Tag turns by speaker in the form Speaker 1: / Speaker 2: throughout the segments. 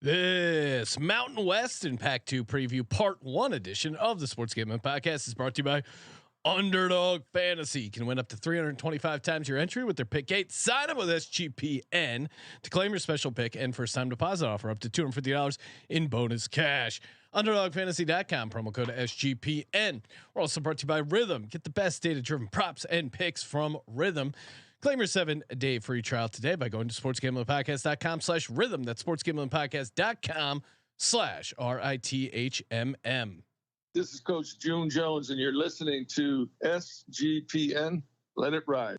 Speaker 1: This Mountain West and Pac-2 preview part 1 edition of the Sports Gambling Podcast is brought to you by Underdog Fantasy. You can win up to 325 times your entry with their pick 8. Sign up with SGPN to claim your special pick and first time deposit offer up to $250 in bonus cash. UnderdogFantasy.com, promo code SGPN. We're also brought to you by Rhythm. Get the best data-driven props and picks from Rhythm. Claim your 7-day free trial today by going to sportsgamblingpodcast.com/rhythm. That's sportsgamblingpodcast.com/RITHMM.
Speaker 2: This is Coach June Jones, and you're listening to SGPN. Let it ride.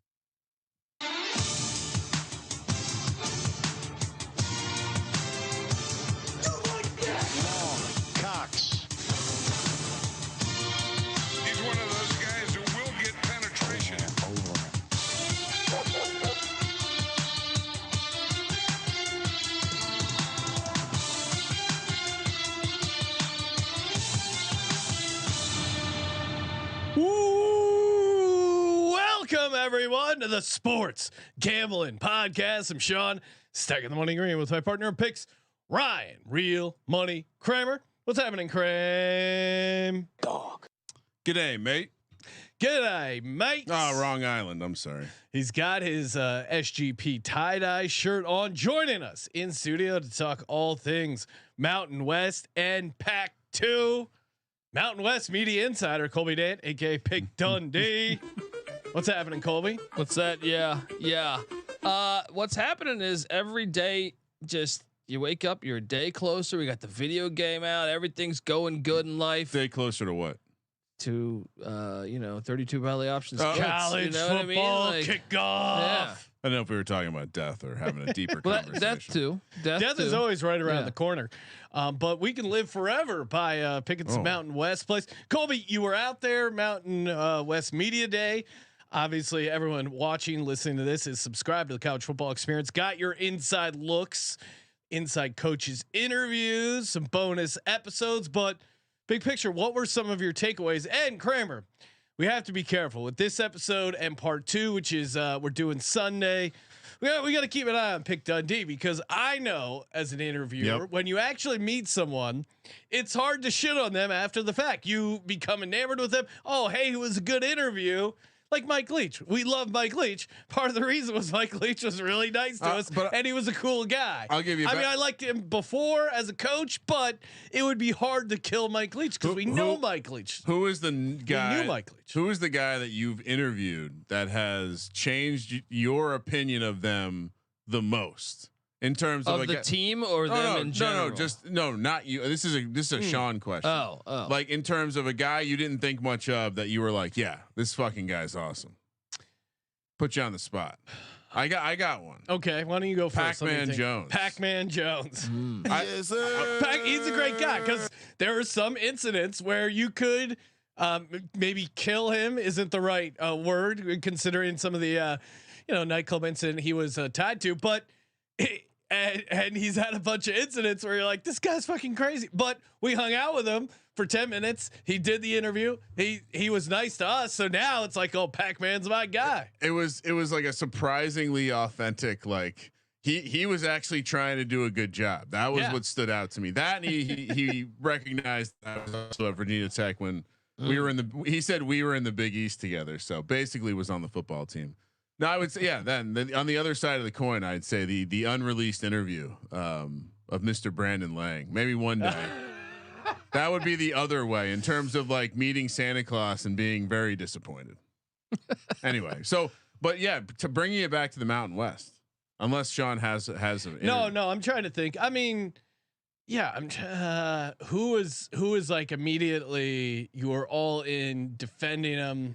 Speaker 3: Cox. He's one of those guys who will get penetration.
Speaker 1: Welcome everyone to the Sports Gambling Podcast. I'm Sean, stacking the money green with my partner in picks, Ryan, Real Money Kramer. What's happening, Kramer?
Speaker 4: Dog.
Speaker 5: G'day, mate.
Speaker 1: G'day, mate.
Speaker 5: Oh, wrong island. I'm sorry.
Speaker 1: He's got his SGP tie-dye shirt on, joining us in studio to talk all things Mountain West and Pac-2. Mountain West Media Insider Colby Dant, aka Pick Dundee. What's happening, Colby?
Speaker 4: What's that? Yeah. What's happening is every day, just you wake up, you're a day closer. We got the video game out. Everything's going good in life.
Speaker 5: Day closer to what?
Speaker 4: To 32 belly options.
Speaker 1: College
Speaker 4: you know
Speaker 1: football
Speaker 4: what I mean?
Speaker 1: kickoff.
Speaker 4: Yeah.
Speaker 5: I don't know if we were talking about death or having a deeper
Speaker 4: Well,
Speaker 5: conversation.
Speaker 4: death too.
Speaker 1: Death is always right around
Speaker 4: Yeah.
Speaker 1: the corner, but we can live forever by picking some Mountain West plays. Colby, you were out there, Mountain West Media Day. Obviously, everyone watching, listening to this is subscribed to the College Football Experience. Got your inside looks, inside coaches interviews, some bonus episodes. But big picture, what were some of your takeaways? And Kramer, we have to be careful with this episode and part 2, which is we're doing Sunday. We got to keep an eye on Pick Dundee, because I know as an interviewer, when you actually meet someone, it's hard to shit on them after the fact. You become enamored with them. Oh, hey, it was a good interview. Like Mike Leach. We love Mike Leach. Part of the reason was Mike Leach was really nice to us, and he was a cool guy.
Speaker 5: I'll give you.
Speaker 1: I mean, I liked him before as a coach, but it would be hard to kill Mike Leach because we know Mike Leach.
Speaker 5: Who is the guy?
Speaker 1: We knew Mike Leach.
Speaker 5: Who is the guy that you've interviewed that has changed your opinion of them the most in terms of
Speaker 4: the team or them in general?
Speaker 5: Not you. This is a Sean question.
Speaker 4: Oh,
Speaker 5: like in terms of a guy you didn't think much of that you were like, yeah, this fucking guy's awesome. Put you on the spot. I got one.
Speaker 1: Okay, why don't you go first?
Speaker 5: Pac-Man Jones.
Speaker 1: Pac-Man Jones.
Speaker 5: Yes, sir.
Speaker 1: He's a great guy, because there are some incidents where you could maybe kill him. Isn't the right word, considering some of the nightclub incident he was tied to, but. And he's had a bunch of incidents where you're like, this guy's fucking crazy. But we hung out with him for 10 minutes. He did the interview. He was nice to us. So now it's like, oh, Pac-Man's my guy.
Speaker 5: It was like a surprisingly authentic, like he was actually trying to do a good job. That was what stood out to me. That and he recognized that I was also at Virginia Tech when we were he said we were in the Big East together. So basically was on the football team. No, I would say, Then on the other side of the coin, I'd say the unreleased interview of Mr. Brandon Lang. Maybe one day that would be the other way in terms of like meeting Santa Claus and being very disappointed. Anyway, but to bringing it back to the Mountain West, unless Sean has
Speaker 1: no, I'm trying to think. I mean, who is like immediately you were all in defending him.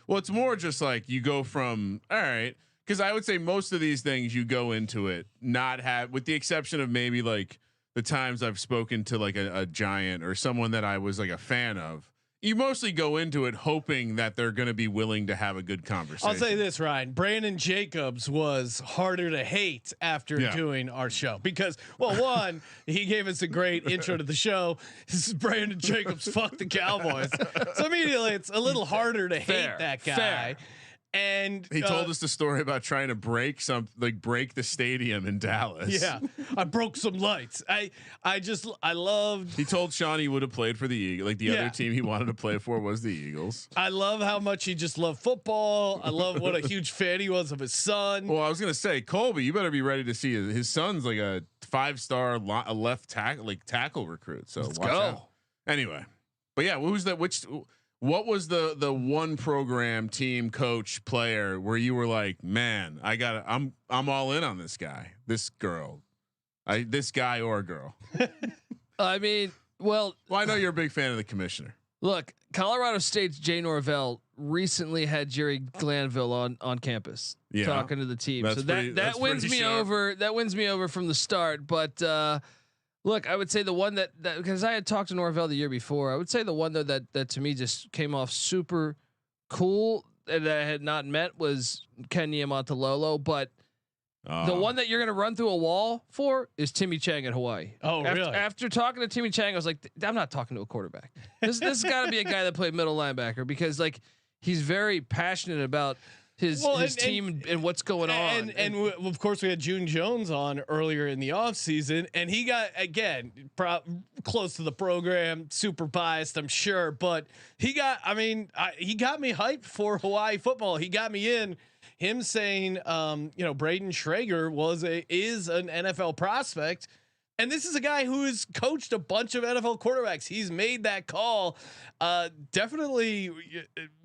Speaker 5: Well, it's more just like you go from all right, because I would say most of these things you go into it with the exception of maybe like the times I've spoken to like a giant or someone that I was like a fan of. You mostly go into it hoping that they're going to be willing to have a good conversation.
Speaker 1: I'll say this, Ryan. Brandon Jacobs was harder to hate after doing our show because, well, one, he gave us a great intro to the show. This is Brandon Jacobs. Fuck the Cowboys. So immediately it's a little harder to hate that guy. And
Speaker 5: he told us the story about trying to break the stadium in Dallas.
Speaker 1: Yeah, I broke some lights. I loved.
Speaker 5: He told Sean he would have played for the Eagles. Like the other team he wanted to play for was the Eagles.
Speaker 1: I love how much he just loved football. I love what a huge fan he was of his son.
Speaker 5: Well, I was gonna say, Colby, you better be ready to see his son's like a 5-star left tackle recruit. So
Speaker 4: let's
Speaker 5: watch
Speaker 4: go.
Speaker 5: out. Anyway, but yeah, who's that? What was the one program, team, coach, player where you were like, man, I'm all in on this guy, this girl, this guy or girl?
Speaker 4: I mean, well,
Speaker 5: I know you're a big fan of the commissioner.
Speaker 4: Look, Colorado State's Jay Norvell recently had Jerry Glanville on campus talking to the team.
Speaker 5: That's
Speaker 4: so
Speaker 5: pretty,
Speaker 4: that wins me over. That wins me over from the start. But look, I would say the one that because I had talked to Norvell the year before, I would say the one though that to me just came off super cool and that I had not met was Ken Niumatalolo. But the one that you're going to run through a wall for is Timmy Chang at Hawaii.
Speaker 1: Oh, really?
Speaker 4: After talking to Timmy Chang, I was like, I'm not talking to a quarterback. This has got to be a guy that played middle linebacker because like he's very passionate about his team and what's going on.
Speaker 1: And of course we had June Jones on earlier in the offseason, and he got again close to the program, super biased, I'm sure, but he got me hyped for Hawaii football. He got me in. Him saying, Braden Schrager is an NFL prospect, and this is a guy who has coached a bunch of NFL quarterbacks. He's made that call. Definitely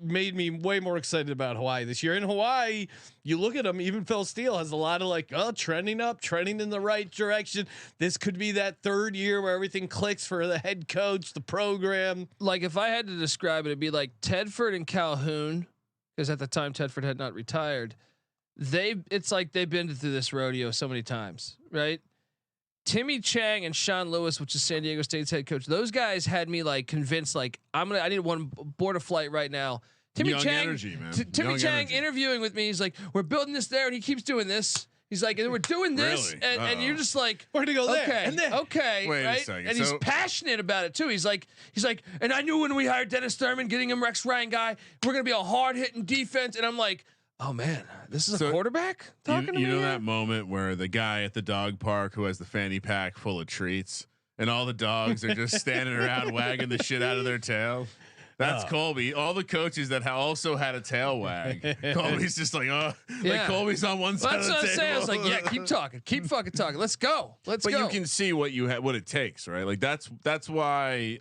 Speaker 1: made me way more excited about Hawaii this year. In Hawaii, you look at him. Even Phil Steele has a lot of trending up, trending in the right direction. This could be that third year where everything clicks for the head coach, the program.
Speaker 4: Like if I had to describe it, it'd be like Tedford and Calhoun. Because at the time Tedford had not retired, it's like they've been through this rodeo so many times, right? Timmy Chang and Sean Lewis, which is San Diego State's head coach, those guys had me like convinced, like I need one board a flight right now. Timmy Chang interviewing with me, he's like, we're building this there, and he keeps doing this. He's like, and we're doing this,
Speaker 5: really?
Speaker 4: and you're just like,
Speaker 1: we're gonna go there, and there.
Speaker 4: Okay,
Speaker 5: wait
Speaker 4: right?
Speaker 5: a second.
Speaker 4: And he's passionate about it too. He's like, and I knew when we hired Dennis Thurman, getting him Rex Ryan guy, we're gonna be a hard hitting defense. And I'm like, oh man, this is a quarterback talking to me.
Speaker 5: You know that moment where the guy at the dog park who has the fanny pack full of treats, and all the dogs are just standing around wagging the shit out of their tail. That's Colby. All the coaches that also had a tail wag. Colby's just like, like Colby's on one side of the table. That's what I'm saying.
Speaker 4: I was like, yeah, keep talking, keep fucking talking. Let's go. But
Speaker 5: you can see what it takes, right? Like that's why,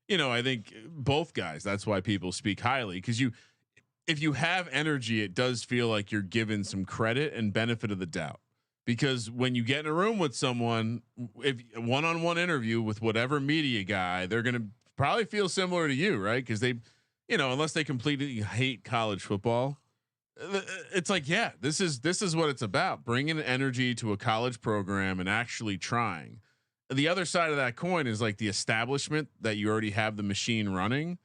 Speaker 5: I think both guys. That's why people speak highly because if you have energy, it does feel like you're given some credit and benefit of the doubt. Because when you get in a room with someone, if one-on-one interview with whatever media guy, they're gonna probably feel similar to you, right? Because they, unless they completely hate college football, it's like, yeah, this is what it's about: bringing energy to a college program and actually trying. The other side of that coin is like the establishment that you already have the machine running,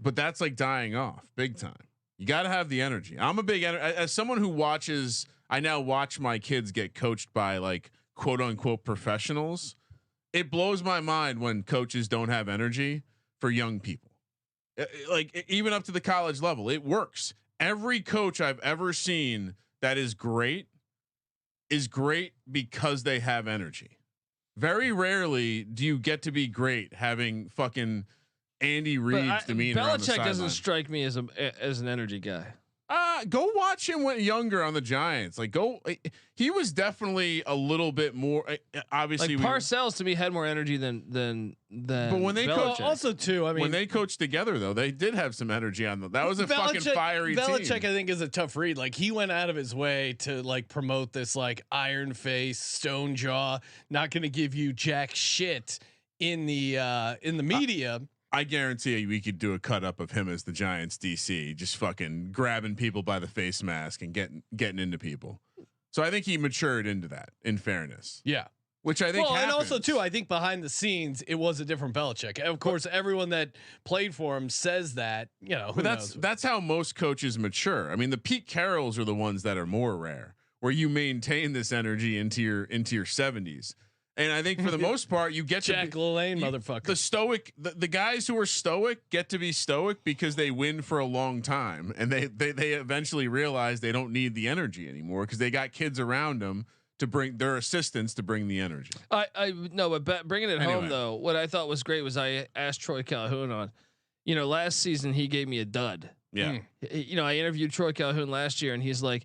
Speaker 5: but that's like dying off big time. You got to have the energy. I'm a big as someone who watches. I now watch my kids get coached by like quote unquote professionals. It blows my mind when coaches don't have energy for young people. Like even up to the college level, it works. Every coach I've ever seen that is great because they have energy. Very rarely do you get to be great having fucking Andy Reid's demeanor.
Speaker 4: Belichick doesn't strike me as an energy guy.
Speaker 5: Go watch him when younger on the Giants. Like he was definitely a little bit more. Obviously,
Speaker 4: like Parcells to me had more energy than.
Speaker 5: But when they
Speaker 1: also too, I mean,
Speaker 5: when they coached together though, they did have some energy on them. That was a fucking fiery team.
Speaker 1: Belichick, I think, is a tough read. Like he went out of his way to like promote this like iron face, stone jaw, not going to give you jack shit in the media.
Speaker 5: I guarantee you we could do a cut up of him as the Giants DC, just fucking grabbing people by the face mask and getting into people. So I think he matured into that, in fairness.
Speaker 1: Yeah.
Speaker 5: Which I think happens.
Speaker 1: And also too, I think behind the scenes it was a different Belichick. Of course, everyone that played for him says that,
Speaker 5: but that's how most coaches mature. I mean, the Pete Carrolls are the ones that are more rare, where you maintain this energy into your 70s. And I think for the most part, you get
Speaker 1: Jack LaLanne, motherfucker.
Speaker 5: The stoic, the guys who are stoic get to be stoic because they win for a long time, and they eventually realize they don't need the energy anymore because they got kids around them to bring their assistants to bring the energy.
Speaker 4: I know, but bringing it home though, what I thought was great was I asked Troy Calhoun on, last season he gave me a dud.
Speaker 5: Yeah.
Speaker 4: I interviewed Troy Calhoun last year, and he's like,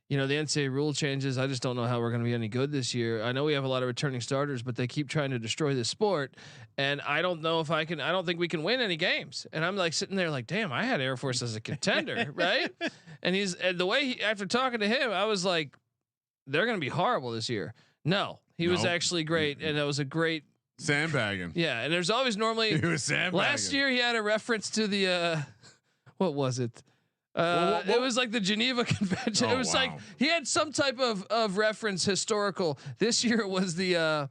Speaker 4: the NCAA rule changes. I just don't know how we're going to be any good this year. I know we have a lot of returning starters, but they keep trying to destroy this sport. And I don't know if I don't think we can win any games. And I'm like sitting there like, damn, I had Air Force as a contender. Right. And the way after talking to him, I was like, they're going to be horrible this year. No, he was actually great. And that was a great
Speaker 5: sandbagging.
Speaker 4: Yeah. And there's always normally,
Speaker 5: he was sandbagging.
Speaker 4: Last year he had a reference to the, what was it? It was like the Geneva Convention. It was like he had some type of reference historical. This year it was the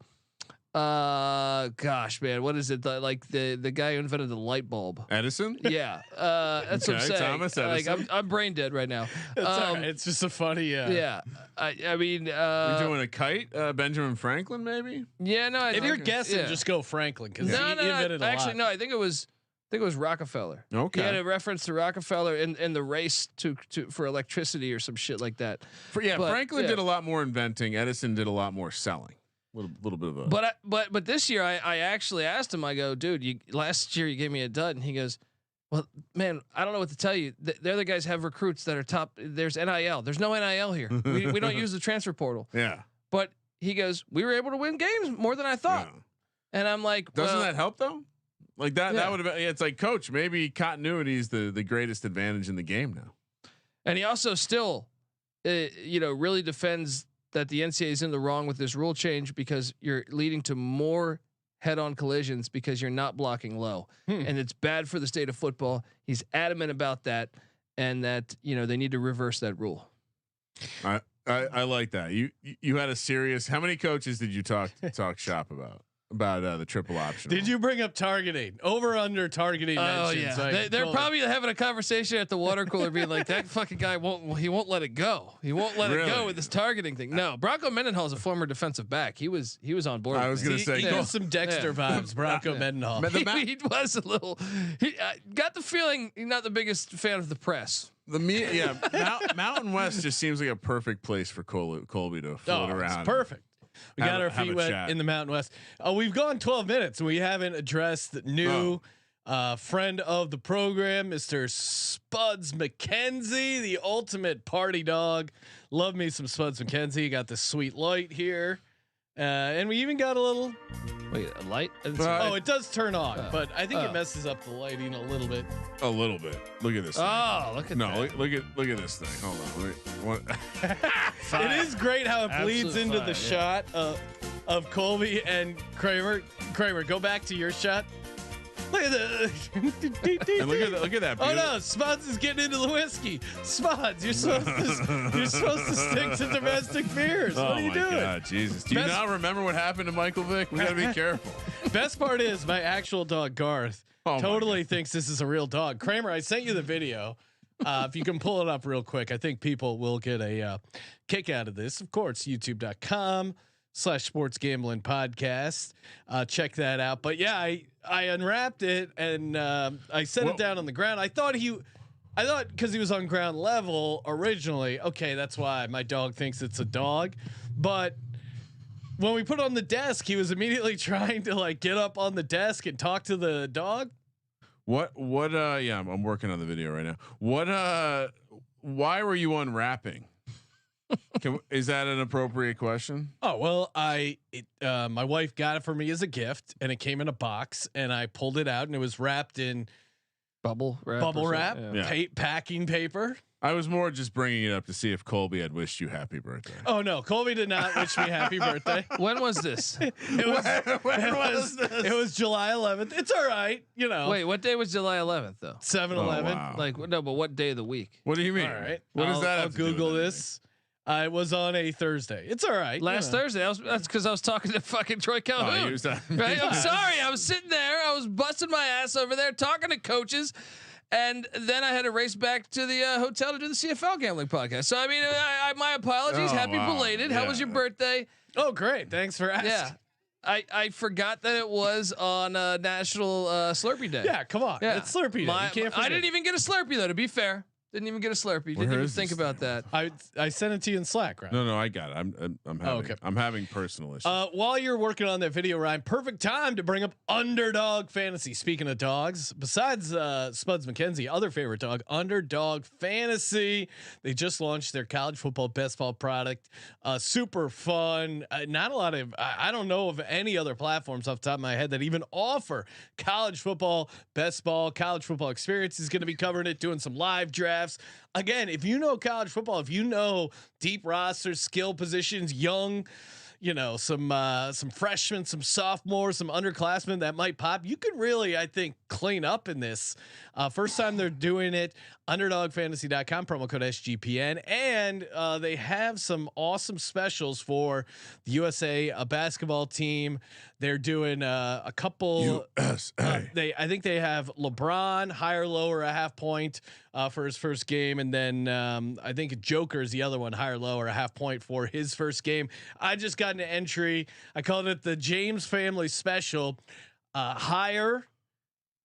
Speaker 4: gosh, man, what is it? Like the guy who invented the light bulb,
Speaker 5: Edison.
Speaker 4: Yeah, that's what I'm saying.
Speaker 5: Thomas Edison.
Speaker 4: Like I'm brain dead right now.
Speaker 1: It's just a funny.
Speaker 4: Yeah, I mean,
Speaker 5: you're doing a kite, Benjamin Franklin, maybe.
Speaker 4: Yeah, no.
Speaker 1: If you're guessing, just go Franklin because he invented a lot.
Speaker 4: Actually, no. I think it was Rockefeller.
Speaker 5: Okay.
Speaker 4: He had a reference to Rockefeller in the race for electricity or some shit like that.
Speaker 5: Franklin did a lot more inventing. Edison did a lot more selling. Little bit of a.
Speaker 4: But this year I actually asked him. I go, dude, last year you gave me a dud, and he goes, well, man, I don't know what to tell you. The other guys have recruits that are top. There's NIL. There's no NIL here. We don't use the transfer portal.
Speaker 5: Yeah.
Speaker 4: But he goes, we were able to win games more than I thought. Yeah. And I'm like,
Speaker 5: doesn't that help though? Like that would have been. Yeah, it's like, coach, maybe continuity is the greatest advantage in the game now. And
Speaker 4: he also still, really defends that the NCAA is in the wrong with this rule change because you're leading to more head-on collisions because you're not blocking low, and it's bad for the state of football. He's adamant about that, and that they need to reverse that rule.
Speaker 5: I like that. You had a serious. How many coaches did you talk shop about the triple option?
Speaker 1: Did you bring up targeting over under targeting?
Speaker 4: Oh yeah, they're probably having a conversation at the water cooler, being like, "That fucking guy won't let it go. He won't let it go with this targeting thing." No, Bronco Mendenhall is a former defensive back. He was on board.
Speaker 5: I was going to say,
Speaker 1: he gives some Dexter vibes. Bronco Mendenhall.
Speaker 4: He was a little. He got the feeling he's not the biggest fan of the press.
Speaker 5: Mountain West just seems like a perfect place for Colby to float around.
Speaker 1: It's perfect. We got our feet wet in the Mountain West. We've gone 12 minutes and we haven't addressed the new friend of the program, Mr. Spuds McKenzie, the ultimate party dog. Love me some Spuds McKenzie. Got the sweet light here. And we even got a little.
Speaker 4: Wait, a light?
Speaker 1: It does turn on, but I think it messes up the lighting a little bit.
Speaker 5: A little bit. Look at this.
Speaker 4: Look at that.
Speaker 5: Look at this thing. Hold on.
Speaker 1: It is great how it bleeds into the shot of Colby and Kramer. Kramer, go back to your shot. Look at that.
Speaker 5: And look at that.
Speaker 1: Oh no, Spuds is getting into the whiskey. Spuds, you're supposed to stick to domestic beers. What are you doing?
Speaker 5: Oh my God, Jesus. Do you not remember what happened to Michael Vick? We gotta be careful.
Speaker 1: Best part is my actual dog Garth totally thinks this is a real dog. Kramer, I sent you the video. If you can pull it up real quick, I think people will get a kick out of this. Of course, youtube.com/sports gambling podcast. Check that out. But yeah, I unwrapped it and I set it down on the ground. I thought because he was on ground level originally. Okay, that's why my dog thinks it's a dog. But when we put it on the desk, he was immediately trying to get up on the desk and talk to the dog.
Speaker 5: Yeah, I'm working on the video right now. Why were you unwrapping? Is that an appropriate question?
Speaker 1: Oh, well, my wife got it for me as a gift and it came in a box and I pulled it out and it was wrapped in
Speaker 4: bubble wrap,
Speaker 1: packing paper.
Speaker 5: I was more just bringing it up to see if Colby had wished you happy birthday.
Speaker 1: Oh no, Colby did not wish me happy birthday.
Speaker 4: When was this?
Speaker 1: It was July 11th. It's all right,
Speaker 4: Wait, what day was July 11th though?
Speaker 1: 7-11.
Speaker 5: Wow.
Speaker 4: No, but what day of the week?
Speaker 5: What do you mean?
Speaker 1: All right.
Speaker 5: What does that have to do with
Speaker 1: Google this. It was on a Thursday. It's all right.
Speaker 4: Last Thursday. That's because I was talking to fucking Troy Calhoun. Right? I'm sorry. I was sitting there. I was busting my ass over there talking to coaches. And then I had to race back to the hotel to do the CFL gambling podcast. So, I mean, my apologies. Happy belated. How was your birthday?
Speaker 1: Oh, great. Thanks for asking.
Speaker 4: Yeah. I forgot that it was on National Slurpee Day.
Speaker 1: Yeah, come on.
Speaker 4: Yeah.
Speaker 1: It's Slurpee Day.
Speaker 4: I didn't even get a Slurpee though. To be fair, didn't even get a Slurpee. Didn't even think about that.
Speaker 1: I sent it to you in Slack, right?
Speaker 5: No, I got it. I'm having
Speaker 1: okay.
Speaker 5: I'm having personal issues.
Speaker 1: While you're working on that video, Ryan, perfect time to bring up Underdog Fantasy. Speaking of dogs, besides Spuds McKenzie, other favorite dog, Underdog Fantasy. They just launched their college football best ball product. Super fun. Not a lot of. I don't know of any other platforms off the top of my head that even offer college football best ball. College football experience is going to be covering it, doing some live drafts. Again, if you know college football, if you know deep rosters, skill positions, young, some freshmen, some sophomores, some underclassmen that might pop, you could really, I think, clean up in this. First time they're doing it. UnderdogFantasy.com, promo code SGPN, and they have some awesome specials for the USA basketball team. They're doing a couple. USA. I think they have LeBron higher, lower a half point for his first game, and then I think Joker is the other one, higher, lower a half point for his first game. I just got an entry. I called it the James Family Special. Higher,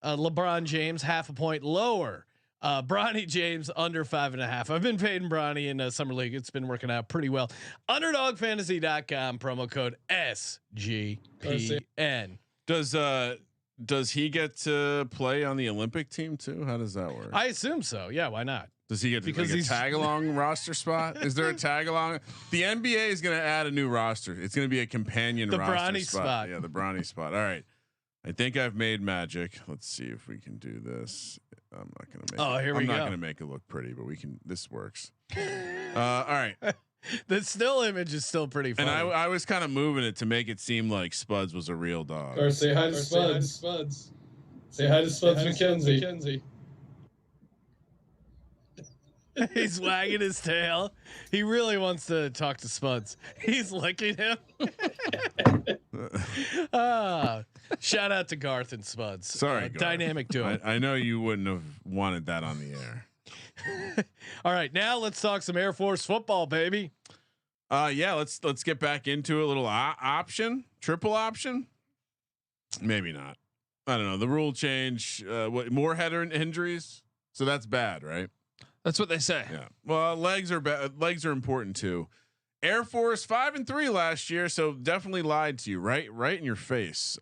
Speaker 1: LeBron James half a point, lower. Bronny James under 5.5. I've been fading Bronny in summer league. It's been working out pretty well. UnderdogFantasy.com, promo code SGPN.
Speaker 5: Does he get to play on the Olympic team too? How does that work?
Speaker 1: I assume so. Yeah, why not?
Speaker 5: Does he get a tag along roster spot? Is there a tag along? The NBA is going to add a new roster. It's going to be a companion roster
Speaker 1: Bronny spot.
Speaker 5: Yeah, the Bronny spot. All right. I think I've made magic. Let's see if we can do this. I'm not going to make I'm not going to make it look pretty, but we can. This works. All right.
Speaker 1: The still image is still pretty funny.
Speaker 5: And I was kind of moving it to make it seem like Spuds was a real dog.
Speaker 6: Or say hi to Spuds. Say hi to Spuds McKenzie.
Speaker 1: He's wagging his tail. He really wants to talk to Spuds. He's licking him. Shout out to Garth and Spuds.
Speaker 5: Sorry,
Speaker 1: dynamic duo.
Speaker 5: I know you wouldn't have wanted that on the air.
Speaker 1: All right, now let's talk some Air Force football, baby.
Speaker 5: Yeah, let's get back into a little triple option. Maybe not. I don't know. The rule change. What more head injuries? So that's bad, right?
Speaker 4: That's what they say.
Speaker 5: Yeah. Well, legs are bad. Legs are important too. Air Force 5-3 last year, so definitely lied to you, right in your face,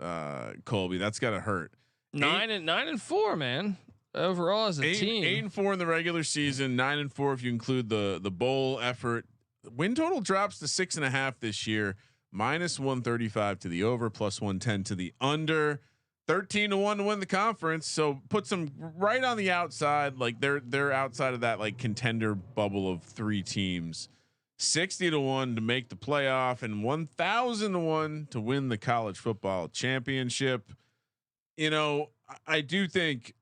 Speaker 5: Colby. That's got to hurt.
Speaker 4: 9-4, man. Overall as a team,
Speaker 5: 8-4 in the regular season, 9-4 if you include the bowl effort. Win total drops to 6.5 this year, -135 to the over, +110 to the under. 13-1 to win the conference, so puts them right on the outside. Like they're outside of that like contender bubble of 3 teams. 60-1 to make the playoff, and 1,000-1 to win the college football championship. I do think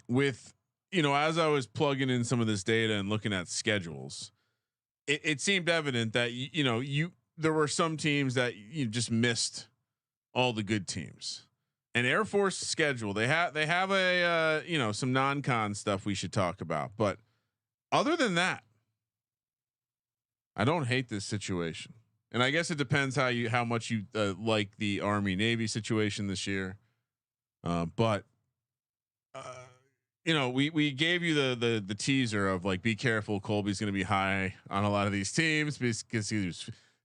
Speaker 5: with as I was plugging in some of this data and looking at schedules, it seemed evident that there were some teams that you just missed all the good teams. And Air Force schedule, they have a some non-con stuff we should talk about, but other than that, I don't hate this situation. And I guess it depends how much you like the Army Navy situation this year. But we gave you the teaser of like, be careful, Colby's going to be high on a lot of these teams because he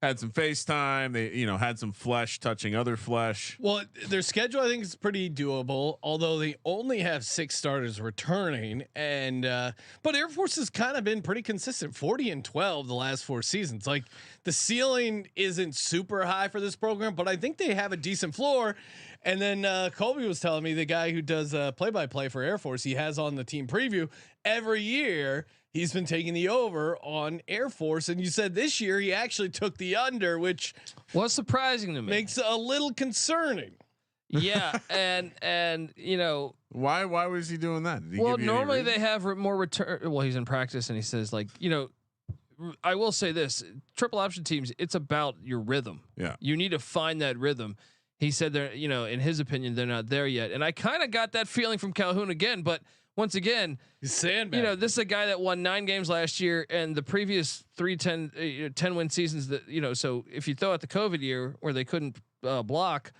Speaker 5: had some FaceTime. They had some flesh touching other flesh.
Speaker 1: Well, their schedule I think is pretty doable, although they only have 6 starters returning, and but Air Force has kind of been pretty consistent, 40-12 the last 4 seasons. Like the ceiling isn't super high for this program, but I think they have a decent floor. And then Colby was telling me, the guy who does play-by-play for Air Force, he has on the team preview every year. He's been taking the over on Air Force, and you said this year he actually took the under, which
Speaker 4: was surprising to me.
Speaker 1: Makes it a little concerning.
Speaker 4: Yeah, and
Speaker 5: why was he doing that?
Speaker 4: Well, normally they have more return. Well, he's in practice, and he says like I will say this: triple option teams, it's about your rhythm.
Speaker 5: Yeah,
Speaker 4: you need to find that rhythm. He said they're in his opinion they're not there yet, and I kind of got that feeling from Calhoun again, but. Once again, this is a guy that won 9 games last year, and the previous 10 win seasons that so if you throw out the COVID year where they couldn't block.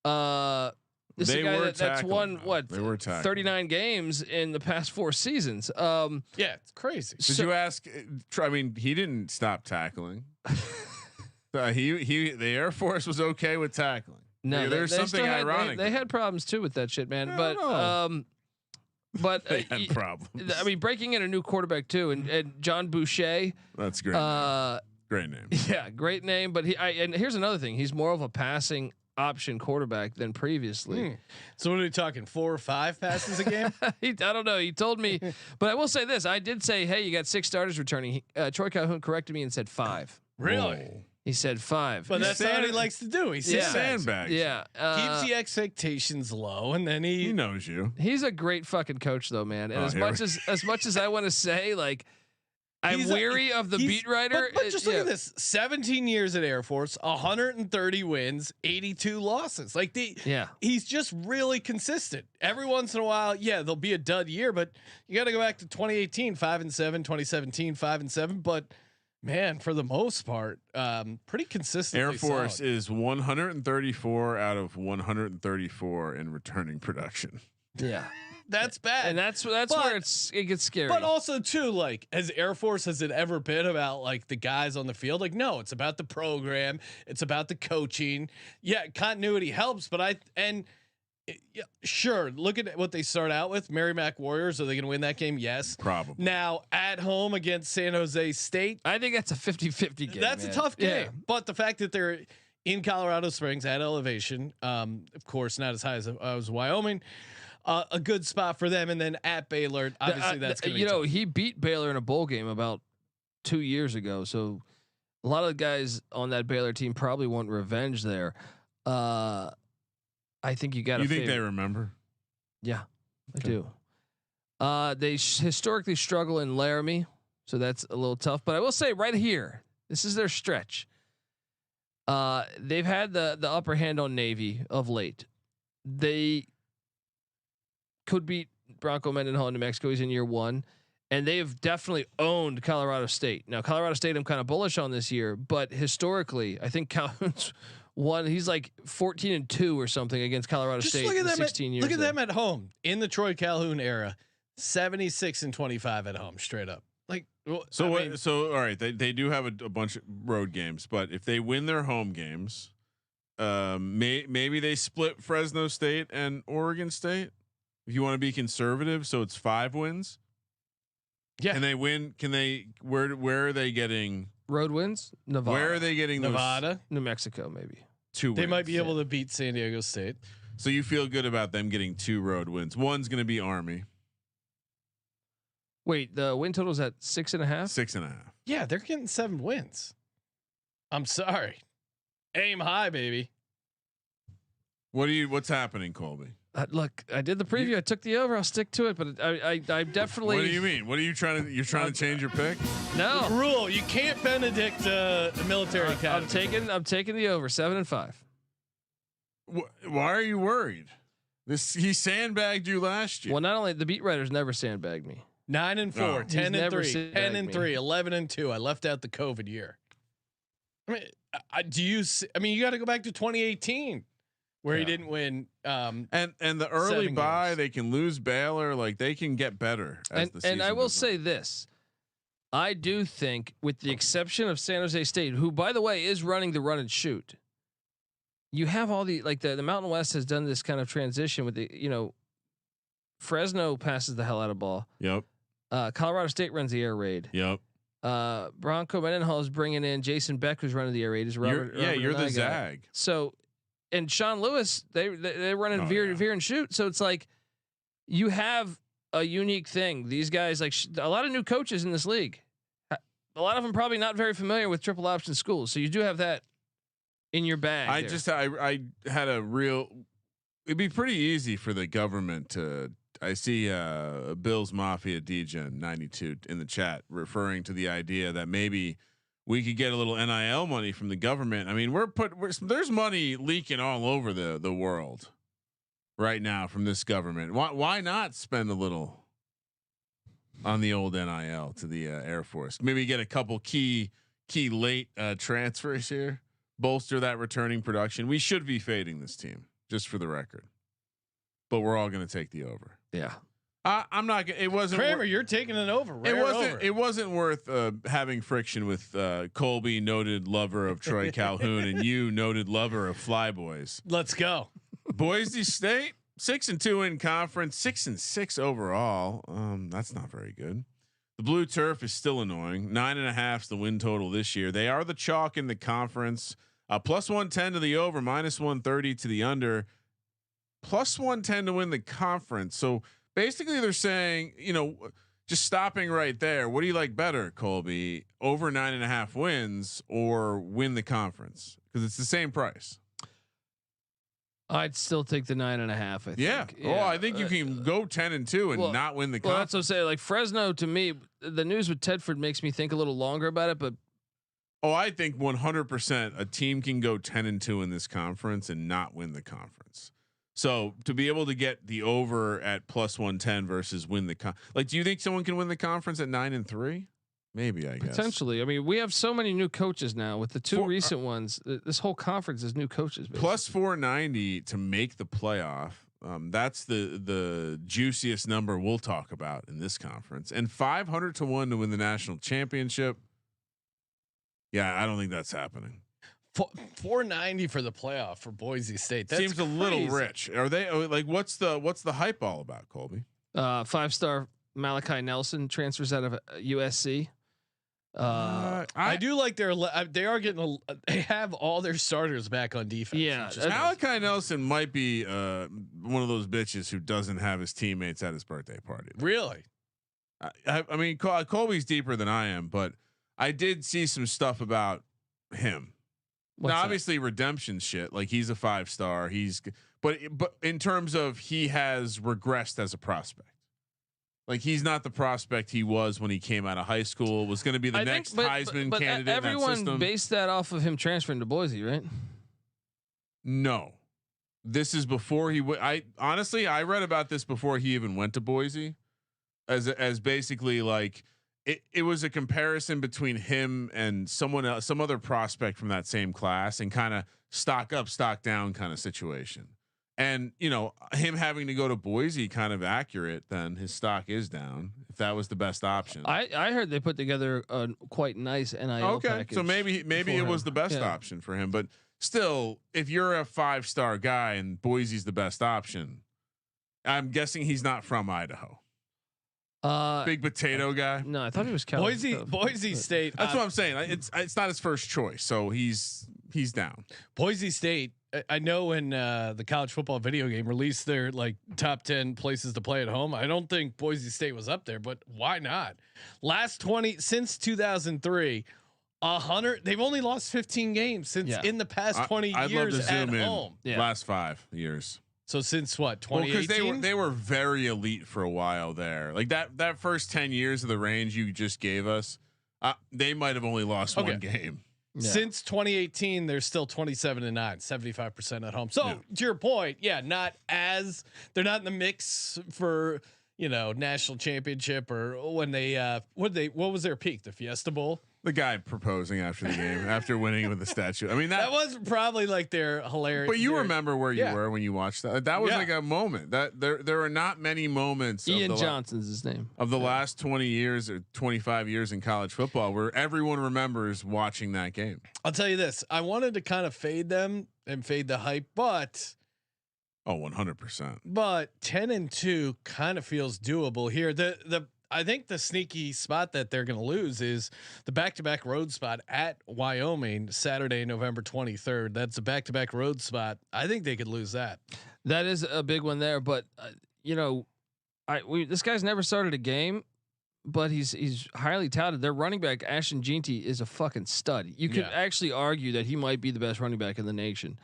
Speaker 4: This
Speaker 5: They
Speaker 4: is a guy
Speaker 5: were
Speaker 4: that's won
Speaker 5: tackling, though. They were tackling.
Speaker 4: 39 games in the past 4 seasons.
Speaker 1: Yeah, it's crazy.
Speaker 5: Did you ask? I mean, he didn't stop tackling. The Air Force was okay with tackling.
Speaker 4: No,
Speaker 5: there's something ironic.
Speaker 4: They had problems too with that shit, man. But
Speaker 5: they had problems.
Speaker 4: I mean, breaking in a new quarterback too, and John Boucher.
Speaker 5: That's great. Great name.
Speaker 4: Yeah, great name. But and here's another thing: he's more of a passing option quarterback than previously.
Speaker 1: So what are we talking? 4 or 5 passes a game?
Speaker 4: I don't know. He told me, but I will say this: I did say, "Hey, you got 6 starters returning." Troy Calhoun corrected me and said 5.
Speaker 1: Really?
Speaker 5: Whoa.
Speaker 4: He said 5.
Speaker 1: But that's what he likes to do. He
Speaker 5: sandbags.
Speaker 4: Yeah,
Speaker 1: keeps the expectations low, and then
Speaker 5: he knows you.
Speaker 4: He's a great fucking coach, though, man. And as much as I want to say, like, I'm weary of the beat writer.
Speaker 1: But just look at this: 17 years at Air Force, 130 wins, 82 losses. Like he's just really consistent. Every once in a while, there'll be a dud year, but you got to go back to 2018, 5-7, 2017, 5-7, but. Man, for the most part, pretty consistent.
Speaker 5: Air Force is 134 out of 134 in returning production.
Speaker 4: Yeah,
Speaker 1: that's bad,
Speaker 4: and that's where it gets scary.
Speaker 1: But also too, like, as Air Force, has it ever been about like the guys on the field? Like, no, it's about the program, it's about the coaching. Yeah, continuity helps, but sure. Look at what they start out with. Merrimack Warriors. Are they going to win that game? Yes,
Speaker 5: probably.
Speaker 1: Now at home against San Jose State,
Speaker 4: I think that's a 50-50 game.
Speaker 1: That's a tough game. But the fact that they're in Colorado Springs at elevation, of course, not as high as Wyoming, a good spot for them. And then at Baylor, obviously that's going to be tough.
Speaker 4: He beat Baylor in a bowl game about 2 years ago. So a lot of the guys on that Baylor team probably want revenge there. I think you got.
Speaker 5: You think they remember?
Speaker 4: Yeah, I do. They historically struggle in Laramie, so that's a little tough. But I will say right here, this is their stretch. They've had the upper hand on Navy of late. They could beat Bronco Mendenhall in New Mexico. He's in year 1, and they have definitely owned Colorado State. Now, Colorado State, I'm kind of bullish on this year, but historically, I think Calhoun's won. He's like 14-2 or something against Colorado State.
Speaker 1: Look at them
Speaker 4: 16 years.
Speaker 1: Look at them at home in the Troy Calhoun era. 76-25 at home, straight up. Like,
Speaker 5: so all right, they do have a bunch of road games, but if they win their home games, maybe they split Fresno State and Oregon State. If you want to be conservative, so it's 5 wins.
Speaker 4: Yeah.
Speaker 5: Can they win? Can they? Where are they getting
Speaker 4: road wins? Nevada.
Speaker 5: Where are they getting
Speaker 1: Nevada?
Speaker 4: New Mexico, maybe
Speaker 5: 2 wins.
Speaker 1: They might be able to beat San Diego State.
Speaker 5: So you feel good about them getting 2 road wins. One's going to be Army.
Speaker 4: Wait, the win total is at 6.5.
Speaker 5: 6.5.
Speaker 1: Yeah, they're getting 7 wins. I'm sorry. Aim high, baby.
Speaker 5: What's happening, Colby?
Speaker 4: Look, I did the preview. I took the over. I'll stick to it, but I definitely.
Speaker 5: What do you mean? What are you trying to? You're trying to change your pick?
Speaker 4: No
Speaker 1: rule. You can't Benedict the military academy.
Speaker 4: I'm taking the over 7 and 5.
Speaker 5: Why are you worried? He sandbagged you last year.
Speaker 4: Well, not only the beat writers never sandbagged me.
Speaker 1: 9-4, 10-3, 10-3, 11-2. I left out the COVID year. I mean, you got to go back to 2018. Where he didn't win,
Speaker 5: and the early bye, they can lose Baylor, like they can get better.
Speaker 4: And I will say this, I do think, with the exception of San Jose State, who by the way is running the run and shoot, you have all the Mountain West has done this kind of transition with Fresno passes the hell out of ball.
Speaker 5: Yep.
Speaker 4: Colorado State runs the air raid.
Speaker 5: Yep.
Speaker 4: Bronco Mendenhall is bringing in Jason Beck, who's running the air raid.
Speaker 5: You're the Zag.
Speaker 4: So. And Sean Lewis, they run in veer and shoot. So it's like you have a unique thing. These guys, like a lot of new coaches in this league, a lot of them probably not very familiar with triple option schools. So you do have that in your bag.
Speaker 5: I had a real. It'd be pretty easy for the government to. I see Bill's Mafia DJ 92 in the chat referring to the idea that maybe we could get a little NIL money from the government. I mean, there's money leaking all over the world right now from this government. Why not spend a little on the old NIL to the Air Force? Maybe get a couple key late transfers here. bolster that returning production. We should be fading this team, just for the record. But we're all going to take the over.
Speaker 4: Yeah.
Speaker 5: I'm not. It wasn't
Speaker 1: Kramer. You're taking it over.
Speaker 5: It wasn't. It wasn't worth having friction with Colby, noted lover of Troy Calhoun, and you, noted lover of Flyboys.
Speaker 1: Let's go.
Speaker 5: Boise State 6-2 in conference, 6-6 overall. That's not very good. The blue turf is still annoying. 9.5 is the win total this year. They are the chalk in the conference. Plus 110 to the over, minus 130 to the under, plus 110 to win the conference. So basically, they're saying, just stopping right there. What do you like better, Colby? Over 9.5 wins or win the conference? Because it's the same price.
Speaker 4: I'd still take the 9.5. I think.
Speaker 5: Yeah. Oh, I think you can go 10-2 and not win the conference.
Speaker 4: Well, that's what I'm saying. Like Fresno, to me, the news with Tedford makes me think a little longer about it. But
Speaker 5: I think 100% a team can go 10-2 in this conference and not win the conference. So to be able to get the over at plus 110 versus win the do you think someone can win the conference at 9-3? Maybe, I guess.
Speaker 4: Potentially. I mean, we have so many new coaches now with the two recent ones. This whole conference is new coaches. Basically.
Speaker 5: Plus 490 to make the playoff. That's the juiciest number we'll talk about in this conference, and 500 to 1 to win the national championship. Yeah, I don't think that's happening.
Speaker 1: 490 for the playoff for Boise State. That
Speaker 5: seems a little rich. Are they like? What's the hype all about, Colby?
Speaker 4: 5-star Malachi Nelson transfers out of USC.
Speaker 1: I do like they are getting they have all their starters back on defense.
Speaker 5: Yeah, Malachi Nelson might be one of those bitches who doesn't have his teammates at his birthday party.
Speaker 1: Really?
Speaker 5: I mean, Colby's deeper than I am, but I did see some stuff about him. Now, obviously redemption shit. Like he's a 5-star. But in terms of he has regressed as a prospect. Like he's not the prospect he was when he came out of high school. Was going to be the next Heisman candidate.
Speaker 4: Everyone based that off of him transferring to Boise, right?
Speaker 5: No, this is before he. I honestly, I read about this before he even went to Boise, as basically like it was a comparison between him and someone else, some other prospect from that same class, and kind of stock up, stock down kind of situation. And him having to go to Boise kind of accurate, then his stock is down. If that was the best option,
Speaker 4: I heard they put together a quite nice NIL package.
Speaker 5: So maybe it was the best option for him. But still, if you're a 5-star guy and Boise's the best option, I'm guessing he's not from Idaho. Big potato guy.
Speaker 4: No, I thought he was
Speaker 1: Boise State.
Speaker 5: That's what I'm saying. It's not his first choice, so he's down.
Speaker 1: Boise State. I know when the college football video game released their top 10 places to play at home, I don't think Boise State was up there, but why not? Since 2003, 100. They've only lost 15 games in the past 20 years.
Speaker 5: I'd love to zoom
Speaker 1: at
Speaker 5: in
Speaker 1: home.
Speaker 5: Last 5 years.
Speaker 1: So since what? 2018?
Speaker 5: Because they were very elite for a while there. Like that first 10 years of the range you just gave us, they might have only lost one game.
Speaker 1: Yeah. Since 2018, they're still 27-9, 75% at home. So to your point, they're not in the mix for national championship or when they what was their peak? The Fiesta Bowl.
Speaker 5: The guy proposing after the game, after winning with the statue. I mean, that
Speaker 1: was probably their hilarious.
Speaker 5: But you remember where you were when you watched that. That was like a moment. That there are not many moments.
Speaker 4: Ian Johnson's his name.
Speaker 5: Of the last 20 years or 25 years in college football, where everyone remembers watching that game.
Speaker 1: I'll tell you this: I wanted to kind of fade them and fade the hype, but
Speaker 5: 100%.
Speaker 1: But 10-2 kind of feels doable here. I think the sneaky spot that they're going to lose is the back-to-back road spot at Wyoming, Saturday, November 23rd. That's a back-to-back road spot. I think they could lose that.
Speaker 4: That is a big one there, but this guy's never started a game, but he's highly touted. Their running back Ashton Jeanty is a fucking stud. You could actually argue that he might be the best running back in the nation.